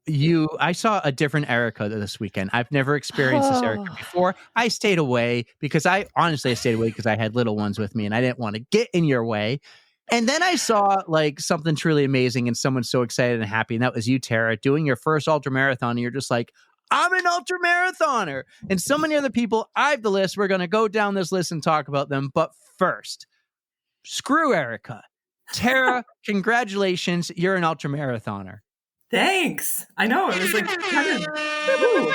a different Erica this weekend. I've never experienced this Erica before. I stayed away because I stayed away because I had little ones with me and I didn't want to get in your way. And then I saw like something truly amazing and someone so excited and happy. And that was you, Tara, doing your first ultra marathon. And you're just like, I'm an ultra marathoner. And so many other people. I have the list. We're going to go down this list and talk about them. But first, screw Erica. Tara, congratulations. You're an ultra marathoner. Thanks. I know. It was like kind of, ooh,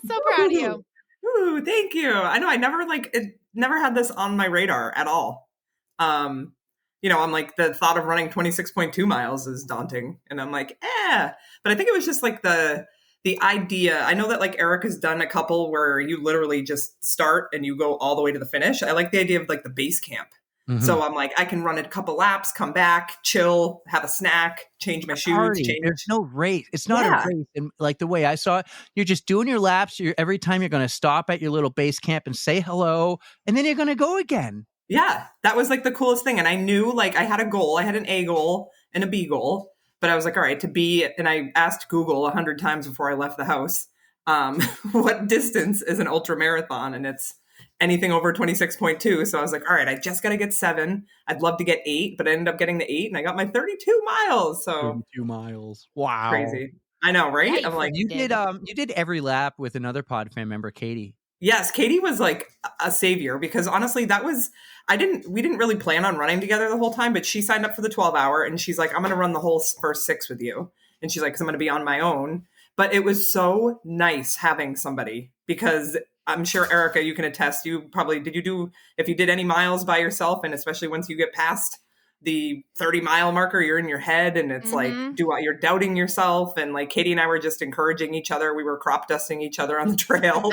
So proud of you. ooh, thank you. I know. I never had this on my radar at all. I'm like, the thought of running 26.2 miles is daunting. And I'm like, but I think it was just like the idea. I know that like Erica's done a couple where you literally just start and you go all the way to the finish. I like the idea of like the base camp. Mm-hmm. So I'm like, I can run a couple laps, come back, chill, have a snack, change my shoes. There's no race. It's not a race. And like the way I saw it, you're just doing your laps. Every time you're going to stop at your little base camp and say hello, and then you're going to go again. Yeah, that was like the coolest thing. And I knew like I had a goal. I had an A goal and a B goal. But I was like, all right, and I asked Google 100 times before I left the house, what distance is an ultra marathon? And it's anything over 26.2. So I was like, all right, I just got to get 7. I'd love to get 8, but I ended up getting the 8 and I got my 32 miles. So 32 miles. Wow. Crazy. I know, right? Yeah, I'm like, You did every lap with another PodFam member, Katie. yes, Katie was like a savior because honestly, we didn't really plan on running together the whole time, but she signed up for the 12-hour and she's like, I'm going to run the whole first 6 with you. And she's like, 'cause I'm going to be on my own. But it was so nice having somebody because I'm sure, Erica, you can attest, if you did any miles by yourself, and especially once you get past the 30-mile marker, you're in your head and it's like, you're doubting yourself. And like Katie and I were just encouraging each other. We were crop dusting each other on the trail.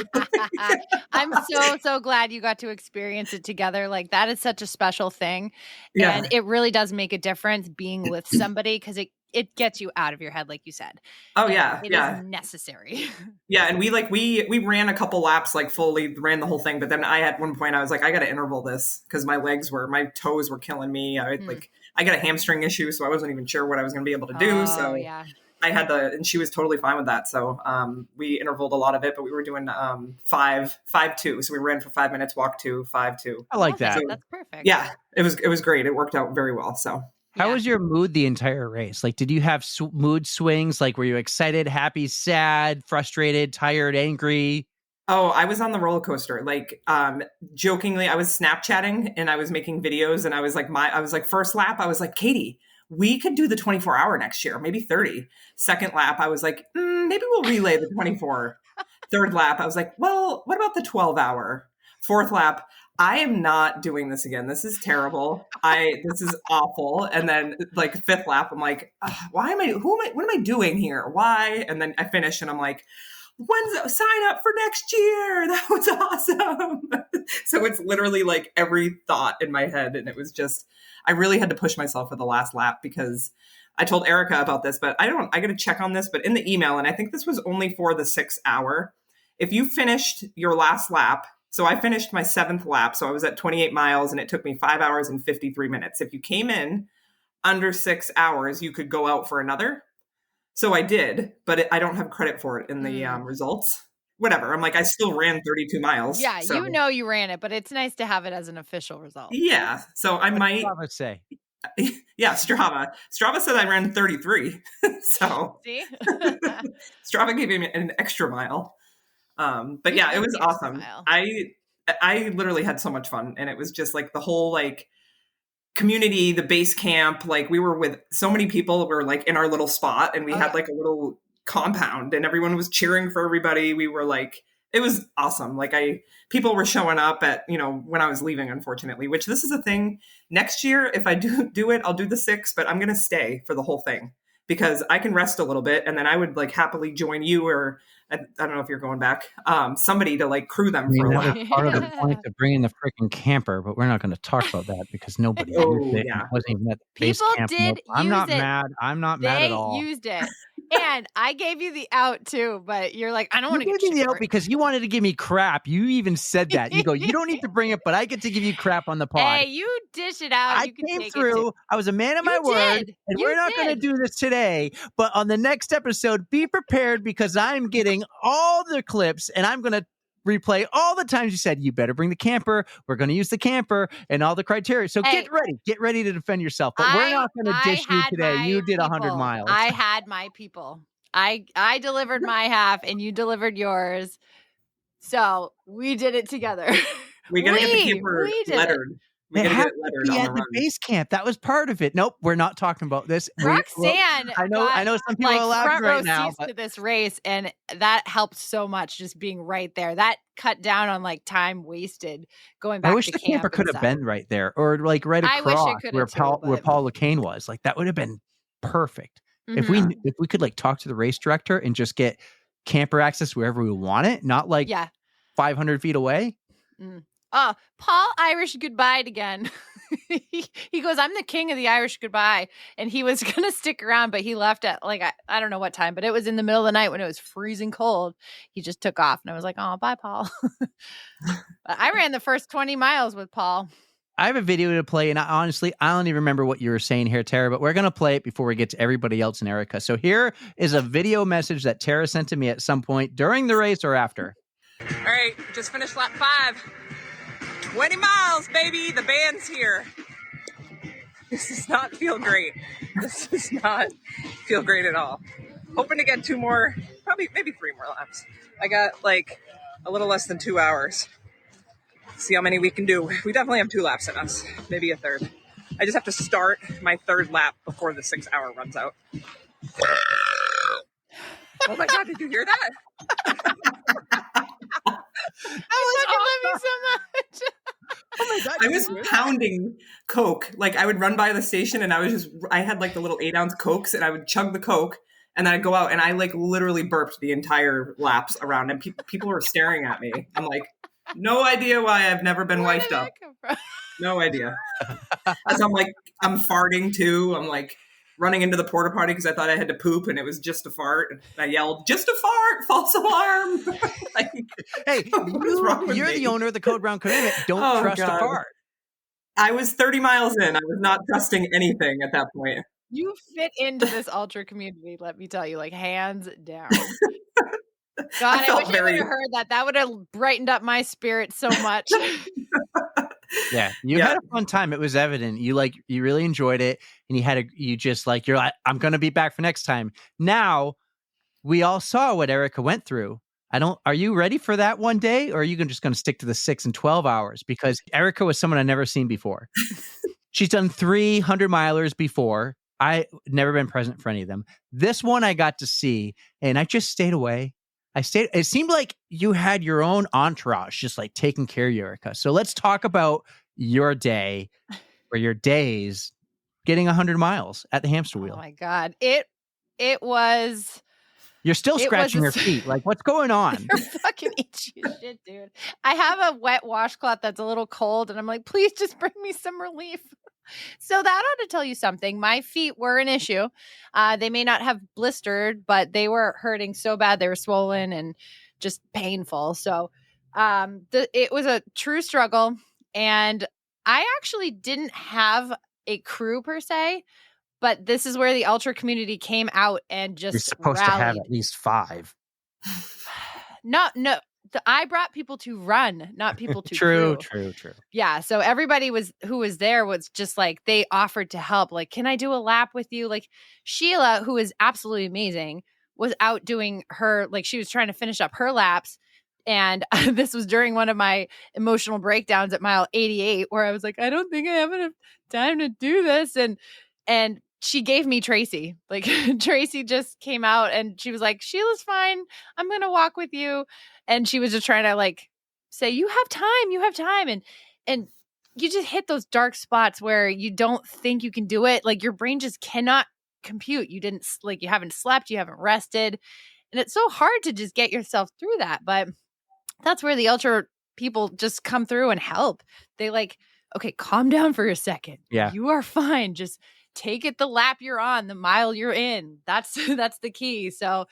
I'm so glad you got to experience it together. Like that is such a special thing. Yeah. And it really does make a difference being with somebody because it gets you out of your head, like you said. Oh, And yeah. It is necessary. Yeah. And we ran a couple laps, like fully ran the whole thing. But then at one point I was like, I got to interval this because my toes were killing me. I got a hamstring issue, so I wasn't even sure what I was going to be able to do. So yeah. I had and she was totally fine with that. So we intervaled a lot of it, but we were doing 5-2. So we ran for 5 minutes, walk 2, 5-2. Awesome. I like that. That's perfect. Yeah, it was great. It worked out very well. So How was your mood the entire race? Like, did you have mood swings? Like, were you excited, happy, sad, frustrated, tired, angry? Oh, I was on the roller coaster. Like, jokingly, I was Snapchatting and I was making videos and I was like, first lap, I was like, Katie, we could do the 24-hour next year, maybe 30. Second lap, I was like, maybe we'll relay the 24. Third lap, I was like, well, what about the 12-hour? Fourth lap, I am not doing this again. This is terrible. This is awful. And then like fifth lap, I'm like, what am I doing here? Why? And then I finish and I'm like, sign up for next year. That was awesome. So it's literally like every thought in my head. And it was just, I really had to push myself for the last lap because I told Erika about this, but I got to check on this, but in the email, and I think this was only for the 6 hour. If you finished your last lap, so I finished my 7th lap. So I was at 28 miles and it took me 5 hours and 53 minutes. If you came in under 6 hours, you could go out for another. So I did, but I don't have credit for it in the results. Whatever. I'm like, I still ran 32 miles. Yeah, so. you ran it, but it's nice to have it as an official result. Yeah. So I might. Strava say. Yeah, Strava. Strava said I ran 33. So See? Strava gave me an extra mile. But yeah, it was awesome. I literally had so much fun, and it was just like the whole like community, the base camp. Like we were with so many people. We were like in our little spot, and we had like a little compound, and everyone was cheering for everybody. We were like, it was awesome. Like people were showing up at, when I was leaving, unfortunately, which this is a thing next year. If I do it, I'll do the 6, but I'm going to stay for the whole thing because I can rest a little bit. And then I would like happily join you or I don't know if you're going back, somebody to like crew them for a while. That was part of the point of bringing the freaking camper, but we're not going to talk about that because nobody used it. Yeah. It wasn't even at the base People camp. did I'm not use it. mad. I'm not mad at all. They used it. And I gave you the out too, but you're like, I don't want to You get gave me shit the for out it. because you wanted to give me crap. You even said that. You go, you don't need to bring it, but I get to give you crap on the pod. Hey, you dish it out. I You can came take through. It too. I was a man of my You word, did. and You we're not going to did. do this today. But on the next episode, be prepared because I'm getting all the clips, and I'm going to replay all the times you said you better bring the camper. We're going to use the camper and all the criteria. So Hey, get ready to defend yourself. But we're not going to dish you today. You did 100 miles. I had my people. I delivered my half, and you delivered yours. So we did it together. We got to get the camper lettered. We got to get it lettered on the at the run. base camp. That was part of it. Nope, we're not talking about this. Roxanne, I know some people are laughing front row right now. seats to this race, and that helped so much. Just being right there, that cut down on like time wasted going back. I wish to the camp camper could and have stuff. been right there, or like right I wish it across could where have too, where but- Paul LeCain was. Like that would have been perfect. If Mhm. we could like talk to the race director and just get camper access wherever we want it, not like 500 feet away. Oh, Paul Irish goodbye again. He goes, I'm the king of the Irish goodbye. And he was going to stick around, but he left at like, I don't know what time, but it was in the middle of the night when it was freezing cold. He just took off. And I was like, oh, bye, Paul. But I ran the first 20 miles with Paul. I have a video to play, and honestly, I don't even remember what you were saying here, Tara, but we're going to play it before we get to everybody else and Erika. So here is a video message that Tara sent to me at some point during the race or after. All right, just finished lap 5. 20 miles, baby. The band's here. This does not feel great. This does not feel great at all. Hoping to get 2 more, maybe 3 more laps. I got like a little less than 2 hours. See how many we can do. We definitely have 2 laps in us, maybe a third. I just have to start my 3rd lap before the 6 hour runs out. Oh my God, did you hear that? I love you so much. Oh my God. I was pounding Coke. Like I would run by the station and I had like the little 8-ounce Cokes and I would chug the Coke and then I'd go out and I like literally burped the entire laps around and people were staring at me. I'm like, no idea why I've never been Where wifed did up. that come from? No idea. As I'm farting too. I'm like running into the porta potty because I thought I had to poop and it was just a fart. And I yelled, just a fart, false alarm. Like, hey, you're the owner of the Code Brown Commitment. Don't trust a fart. I was 30 miles in. I was not trusting anything at that point. You fit into this ultra community, let me tell you, like hands down. God, I wish I would have heard that. That would have brightened up my spirit so much. Yeah, you had a fun time. It was evident. You really enjoyed it, and you're like, I'm going to be back for next time. Now, we all saw what Erika went through. Are you ready for that one day, or are you just going to stick to the 6 and 12 hours? Because Erika was someone I've never seen before. She's done 300 milers before. I never been present for any of them. This one I got to see, and I just stayed away. It seemed like you had your own entourage just like taking care of you, Erika. So let's talk about your day or your days getting 100 miles at the hamster wheel. Oh my God. It was... You're still scratching your feet. Like, what's going on? You're fucking itchy as shit, dude. I have a wet washcloth that's a little cold, and I'm like, please just bring me some relief. So that ought to tell you something. My feet were an issue. They may not have blistered, but they were hurting so bad. They were swollen and just painful. So it was a true struggle. And I actually didn't have a crew per se, but this is where the ultra community came out and just You're supposed rallied. to have at least 5. No. I brought people to run, not people to True. Yeah. So everybody who was there was just like, they offered to help. Like, can I do a lap with you? Like Sheila, who is absolutely amazing, was out doing her, like she was trying to finish up her laps. And this was during one of my emotional breakdowns at mile 88, where I was like, I don't think I have enough time to do this. And she gave me Tracy. Like Tracy just came out and she was like, Sheila's fine. I'm going to walk with you. And she was just trying to like say, you have time. And you just hit those dark spots where you don't think you can do it. Like your brain just cannot compute. You haven't slept, you haven't rested. And it's so hard to just get yourself through that. But that's where the ultra people just come through and help. They like, okay, calm down for a second. Yeah. You are fine. Just take it the lap you're on, the mile you're in. That's the key. So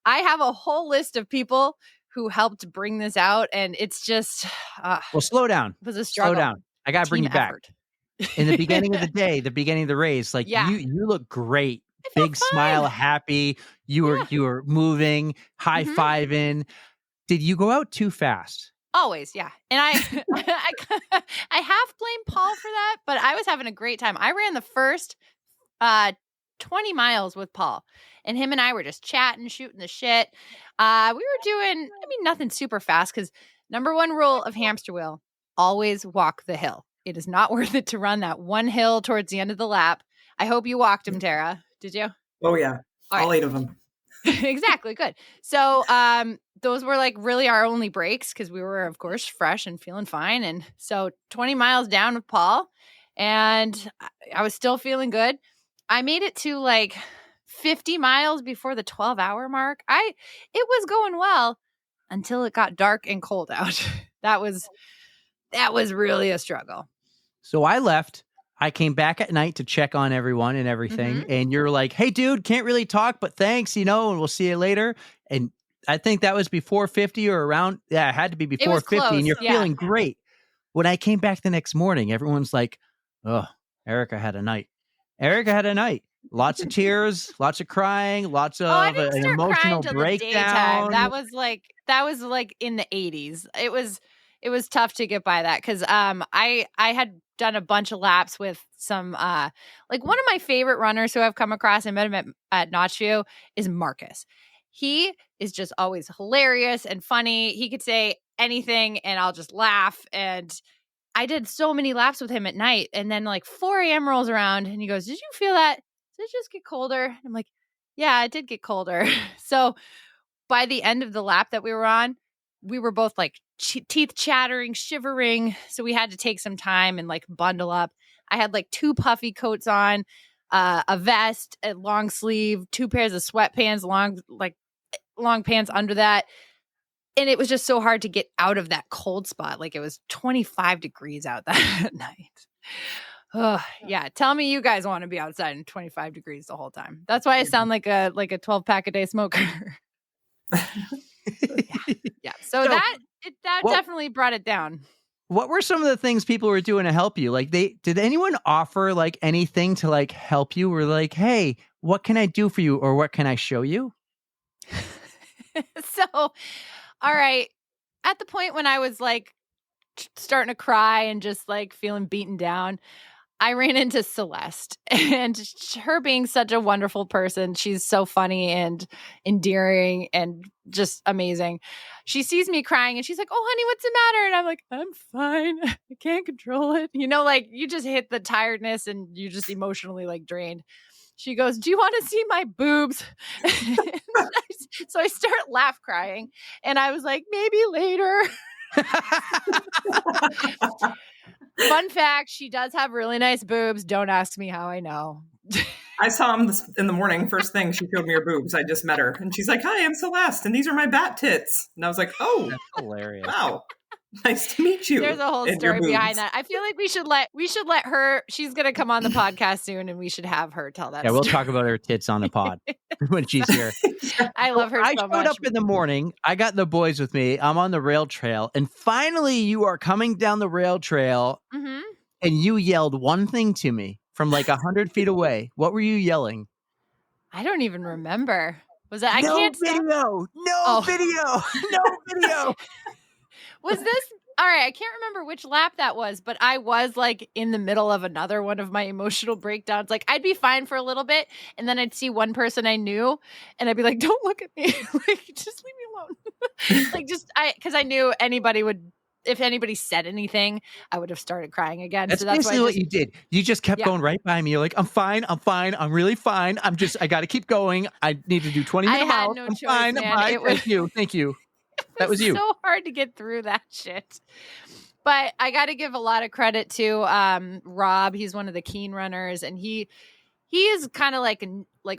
I have a whole list of people who helped bring this out. And it's just, well, slow down. It was a struggle. Slow down. I got to bring you back. In the beginning of the day, the beginning of the race, like you look great. Big smile, happy. You were moving, high-fiving. Did you go out too fast? Always, yeah. And I half blame Paul for that, but I was having a great time. I ran the first 20 miles with Paul, and him and I were just chatting, shooting the shit. We were doing, nothing super fast, because number one rule of hamster wheel, always walk the hill. It is not worth it to run that one hill towards the end of the lap. I hope you walked him, Tara. Did you? Oh, yeah. All 8 of them. Exactly. Good. So those were like really our only breaks, because we were, of course, fresh and feeling fine. And so 20 miles down with Paul, and I was still feeling good. I made it to like 50 miles before the 12-hour mark. It was going well until it got dark and cold out. That was really a struggle. So I left. I came back at night to check on everyone and everything. Mm-hmm. And you're like, hey, dude, can't really talk, but thanks, and we'll see you later. And I think that was before 50 or around. Yeah, it had to be before 50. Close. And you're feeling great. When I came back the next morning, everyone's like, oh, Erika had a night. Lots of tears, lots of crying, lots of an emotional breakdown. That was like in the 80s. It was tough to get by that, because I had done a bunch of laps with some like one of my favorite runners who I've come across. I met him at Notchview, is Marcus. He is just always hilarious and funny. He could say anything and I'll just laugh. And I did so many laps with him at night, and then like 4 a.m. rolls around and he goes, did you feel that? Did it just get colder? And I'm like, yeah, it did get colder. So by the end of the lap that we were on, we were both like teeth chattering, shivering. So we had to take some time and like bundle up. I had like 2 puffy coats on, a vest, a long sleeve, 2 pairs of sweatpants, long pants under that. And it was just so hard to get out of that cold spot. Like it was 25 degrees out that night. Oh, yeah. Tell me you guys want to be outside in 25 degrees the whole time. That's why I sound like a 12 pack a day smoker. Yeah. So that definitely brought it down. What were some of the things people were doing to help you? Like did anyone offer like anything to like help you? Or like, hey, what can I do for you? Or what can I show you? So, all right. At the point when I was like starting to cry and just like feeling beaten down, I ran into Celeste, and her being such a wonderful person. She's so funny and endearing and just amazing. She sees me crying and she's like, oh, honey, what's the matter? And I'm like, I'm fine. I can't control it. Like you just hit the tiredness and you're just emotionally like drained. she goes, "Do you want to see my boobs?" So I start crying, and I was like, "Maybe later." Fun fact, she does have really nice boobs. Don't ask me how I know. I saw him in the morning. First thing, she showed me her boobs. I just met her. And she's like, "Hi, I'm Celeste, and these are my bat tits." And I was like, "Oh, That's hilarious. wow. Nice to meet you." There's a whole and your story boobs. behind that. I feel like we should let her. She's gonna come on the podcast soon, and we should have her tell that. Yeah, we'll story. talk about her tits on the pod when she's here. I love her I so showed much. up in the morning. I got the boys with me. I'm on the rail trail, and finally, you are coming down the rail trail, Mhm. and you yelled one thing to me from like 100 feet away. What were you yelling? I don't even remember. Was that? I No can't stop. video. No Oh. video. No video. Was this all right? I can't remember which lap that was, but I was like in the middle of another one of my emotional breakdowns. Like I'd be fine for a little bit, and then I'd see one person I knew, and I'd be like, "Don't look at me! Like, just leave me alone!" Like, because I knew anybody would. If anybody said anything, I would have started crying again. That's so that's basically why what you did. You just kept going right by me. You're like, I'm fine. I'm really fine. I got to keep going. I need to do 20 I minutes. had I'm no choice, fine. man. I'm fine. It was- Thank you. That was you. so hard to get through that shit. But I got to give a lot of credit to Rob. He's one of the keen runners, and he is kind of like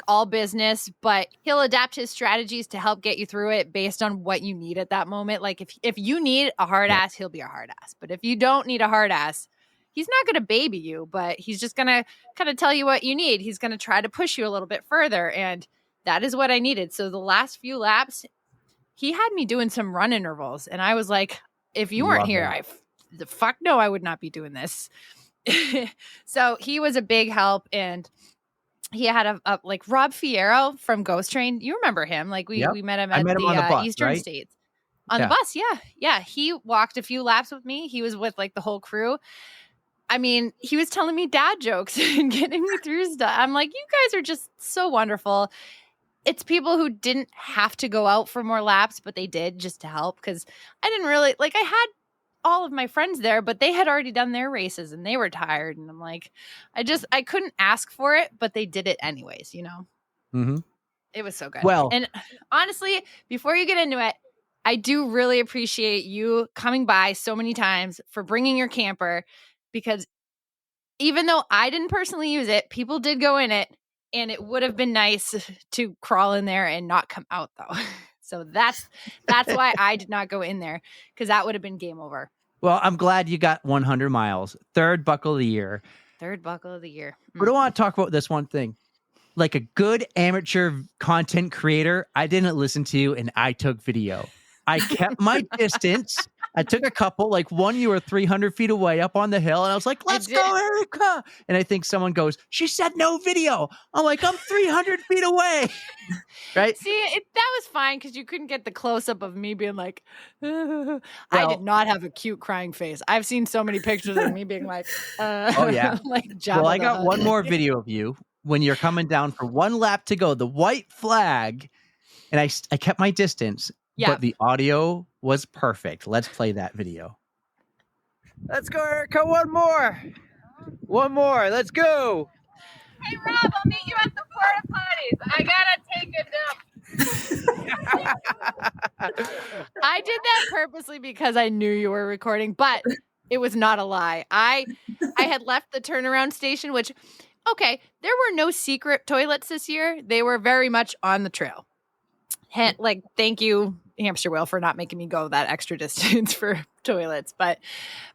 all business, but he'll adapt his strategies to help get you through it based on what you need at that moment. Like if you need a hard ass, he'll be a hard ass. But if you don't need a hard ass, he's not going to baby you, but he's just going to kind of tell you what you need. He's going to try to push you a little bit further, and that is what I needed. So the last few laps, he had me doing some run intervals, and I was like, if you weren't here, the fuck no, I would not be doing this. So he was a big help, and he had a like Rob Fierro from Ghost Train. You remember him? Like we met him at on the bus, Eastern right? States on the bus. Yeah. He walked a few laps with me. He was with like the whole crew. I mean, he was telling me dad jokes and getting me through stuff. I'm like, you guys are just so wonderful. It's people who didn't have to go out for more laps, but they did just to help, because I didn't really I had all of my friends there, but they had already done their races and they were tired. And I'm like, I couldn't ask for it, but they did it anyways, you know? Mm-hmm. It was so good. Well, and honestly, before you get into it, I do really appreciate you coming by so many times for bringing your camper, because even though I didn't personally use it, people did go in it, and it would have been nice to crawl in there and not come out though. So that's why I did not go in there, because that would have been game over. Well, I'm glad you got 100 miles. Third buckle of the year. Third buckle of the year. But I want to talk about this one thing. Like a good amateur content creator, I didn't listen to you and I took video. I kept my distance. I took a couple, like one you were 300 feet away up on the hill, and I was like, let's go, Erika. And I think someone goes, she said no video. I'm like, I'm 300 feet away. Right? See, that was fine because you couldn't get the close-up of me being like, I did not have a cute crying face. I've seen so many pictures of me being like, oh, yeah. Like well, I got one more video of you when you're coming down for one lap to go, the white flag, and I kept my distance. Yeah. But the audio was perfect. Let's play that video. Let's go, Erika. One more. Let's go. Hey, Rob, I'll meet you at the porta potties. I gotta take a dump. I did that purposely because I knew you were recording, but it was not a lie. I had left the turnaround station, which, okay, there were no secret toilets this year. They were very much on the trail. Thank you, Hampshire Will, for not making me go that extra distance for toilets. But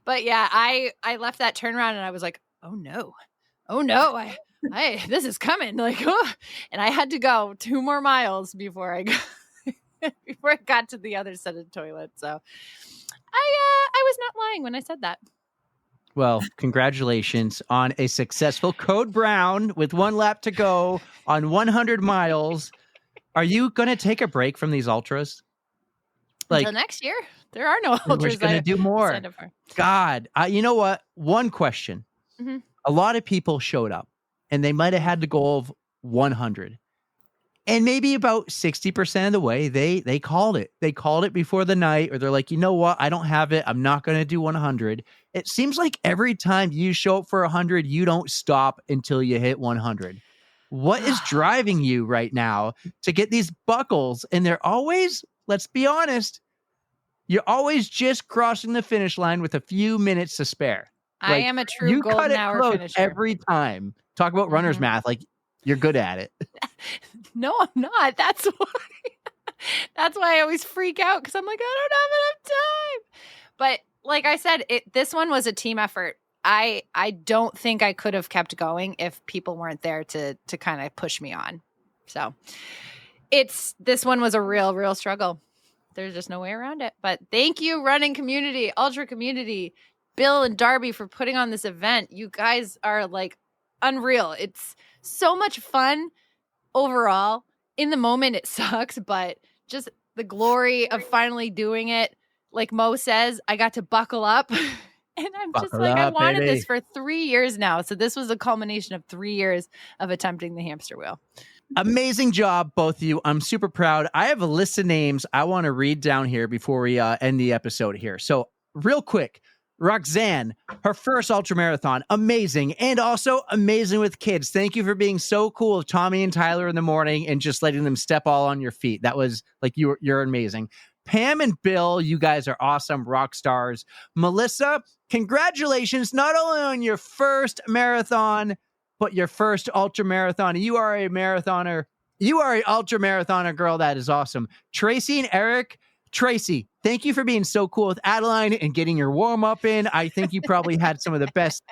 yeah, I left that turnaround and I was like, oh no, this is coming. Like, oh, and I had to go 2 more miles before I got to the other set of toilets. So I was not lying when I said that. Well, congratulations on a successful Code Brown with 1 lap to go on 100 miles. Are you going to take a break from these ultras? Until next year. There are no ultras. We're going to do more. God, you know what? One question. Mm-hmm. A lot of people showed up and they might have had the goal of 100. And maybe about 60% of the way, they called it. They called it before the night, or they're like, you know what? I don't have it. I'm not going to do 100. It seems like every time you show up for 100, you don't stop until you hit 100. What is driving you right now to get these buckles? And they're always, let's be honest, you're always just crossing the finish line with a few minutes to spare. I am a true you golden cut it hour close finisher. every time. Talk about runner's math. Like, you're good at it. No, I'm not. That's why I always freak out, because I'm like, I don't have enough time. But like I said, this one was a team effort. I don't think I could have kept going if people weren't there to kind of push me on. So this one was a real struggle. There's just no way around it. But thank you, running community, ultra community, Bill and Darby, for putting on this event. You guys are like unreal. It's so much fun overall. In the moment, it sucks, but just the glory of finally doing it. Like Mo says, I got to buckle up. And I'm just like, I wanted this for 3 years now. So this was a culmination of 3 years of attempting the hamster wheel. Amazing job, both of you. I'm super proud. I have a list of names I want to read down here before we end the episode here. So real quick, Roxanne, her first ultramarathon, amazing. And also amazing with kids. Thank you for being so cool with Tommy and Tyler in the morning and just letting them step all on your feet. That was like, you're amazing. Pam and Bill, you guys are awesome rock stars. Melissa, congratulations, not only on your first marathon, but your first ultra marathon. You are a marathoner. You are an ultra marathoner, girl. That is awesome. Tracy and Eric. Tracy, thank you for being so cool with Adeline and getting your warm up in. I think you probably had some of the best,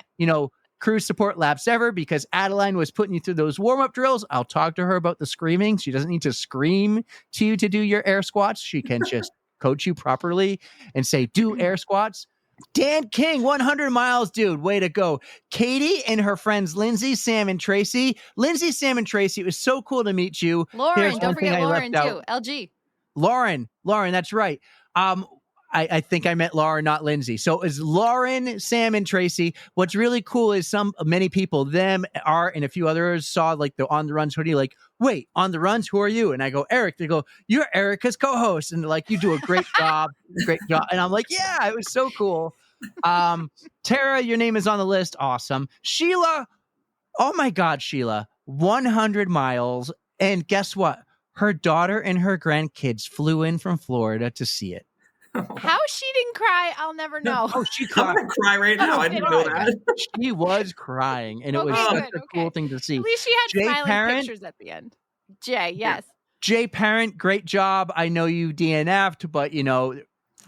crew support laps ever, because Adeline was putting you through those warm up drills. I'll talk to her about the screaming. She doesn't need to scream to you to do your air squats. She can just coach you properly and say, do air squats. Dan King, 100 miles, dude. Way to go. Katie and her friends, Lindsay, Sam, and Tracy. Lindsay, Sam, and Tracy, it was so cool to meet you. Lauren, don't forget Lauren, too. LG. Lauren, that's right. I think I meant Lauren, not Lindsay. So it's Lauren, Sam, and Tracy. What's really cool is many people, them, Art, and a few others saw like the On The Runs hoodie, like, wait, On The Runs, who are you? And I go, Eric. They go, you're Erica's co-host. And they're like, you do a great job. Great job. And I'm like, yeah, it was so cool. Tara, your name is on the list. Awesome. Sheila. Oh my God, Sheila, 100 miles. And guess what? Her daughter and her grandkids flew in from Florida to see it. How she didn't cry, I'll never know. Oh, she cried. I'm going to cry right now. I didn't know that. She was crying, and it was such a cool thing to see. At least she had Jay smiling Parent, pictures at the end. Jay, yes. Jay Parent, great job. I know you DNF'd, but,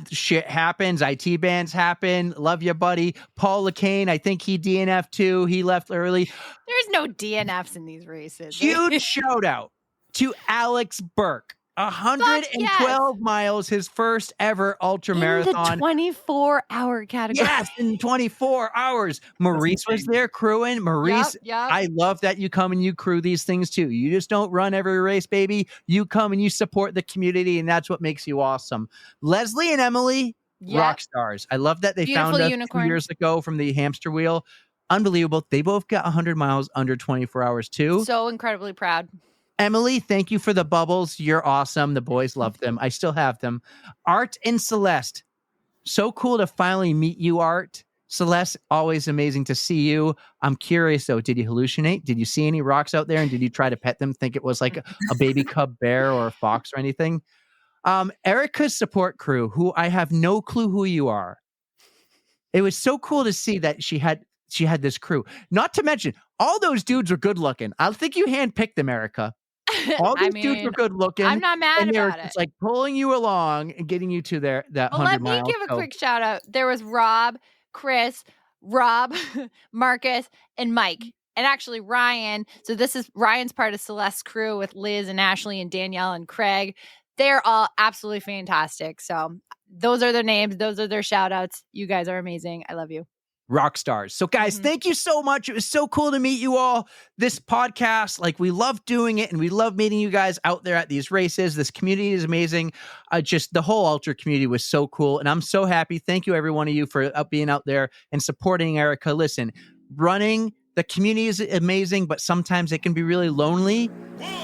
shit happens. IT bans happen. Love you, buddy. Paul LeCain, I think he DNF'd too. He left early. There's no DNFs in these races. Huge shout out to Alex Burke. 112 miles, his first ever ultra marathon. In the 24-hour category. Yes, in 24 hours. Maurice was there crewing. Maurice, yep. I love that you come and you crew these things too. You just don't run every race, baby. You come and you support the community, and that's what makes you awesome. Leslie and Emily, rock stars. I love that they Beautiful found us unicorn. 2 years ago from the hamster wheel. Unbelievable. They both got 100 miles under 24 hours too. So incredibly proud. Emily, thank you for the bubbles. You're awesome. The boys love them. I still have them. Art and Celeste. So cool to finally meet you, Art. Celeste, always amazing to see you. I'm curious, though. Did you hallucinate? Did you see any rocks out there? And did you try to pet them, think it was like a baby cub bear or a fox or anything? Erica's support crew, who I have no clue who you are. It was so cool to see that she had this crew. Not to mention, all those dudes were good looking. I think you handpicked them, Erica. All these dudes were good looking. I'm not mad about it. It's like pulling you along and getting you to that 100 Let me miles. give a quick shout out. There was Rob, Chris, Marcus, and Mike. And actually Ryan. So this is Ryan's part of Celeste's crew with Liz and Ashley and Danielle and Craig. They're all absolutely fantastic. So those are their names. Those are their shout outs. You guys are amazing. I love you. Rock stars. So guys, thank you so much. It was so cool to meet you all. This podcast, like, we love doing it, and we love meeting you guys out there at these races. This community is amazing. Just the whole ultra community was so cool, and I'm so happy. Thank you, every one of you, for being out there and supporting Erica. Listen, running, the community is amazing, but sometimes it can be really lonely.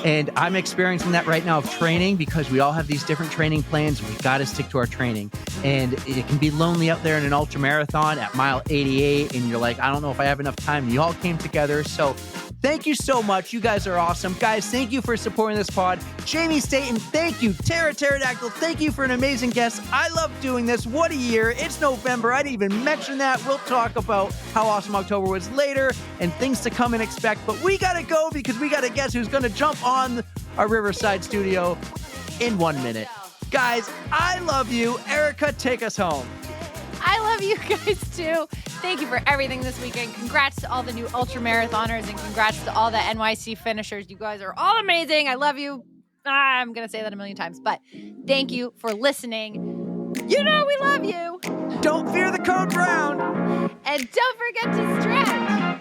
And I'm experiencing that right now of training, because we all have these different training plans. We got to stick to our training. And it can be lonely out there in an ultra marathon at mile 88. And you're like, I don't know if I have enough time. You all came together. So Thank you so much. You guys are awesome. Guys, thank you for supporting this pod. Jamie Staton, thank you. Tara Pterodactyl, thank you for an amazing guest. I love doing this. What a year. It's November. I didn't even mention that. We'll talk about how awesome October was later and things to come and expect. But we got to go because we got to guess who's going to jump on our Riverside studio in 1 minute. Guys, I love you. Erika, take us home. I love you guys too. Thank you for everything this weekend. Congrats to all the new ultra marathoners and congrats to all the NYC finishers. You guys are all amazing. I love you. I'm going to say that a million times, but thank you for listening. You know we love you. Don't fear the code brown. And don't forget to stretch.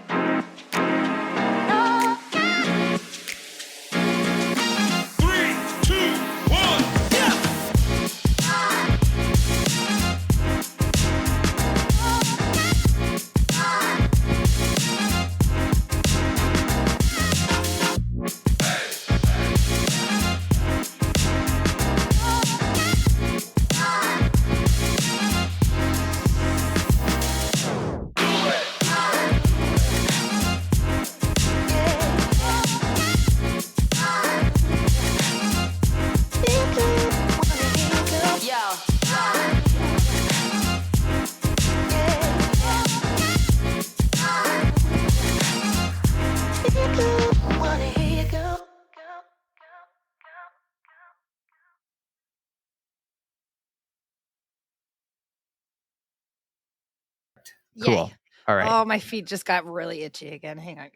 Cool. Yay. All right. Oh, my feet just got really itchy again. Hang on.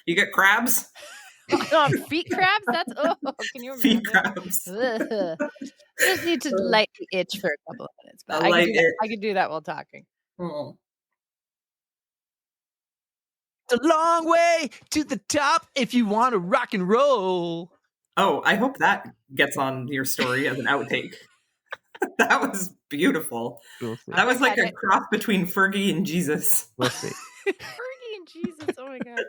You get crabs? Oh, feet crabs? That's, can you imagine? Feet crabs. Ugh. Just need to lightly itch for a couple of minutes, but A light itch. I can do that while talking. Oh. It's a long way to the top if you want to rock and roll. Oh, I hope that gets on your story as an outtake. That was beautiful. We'll see. That was like a cross between Fergie and Jesus. We'll see. Fergie and Jesus. Oh my God.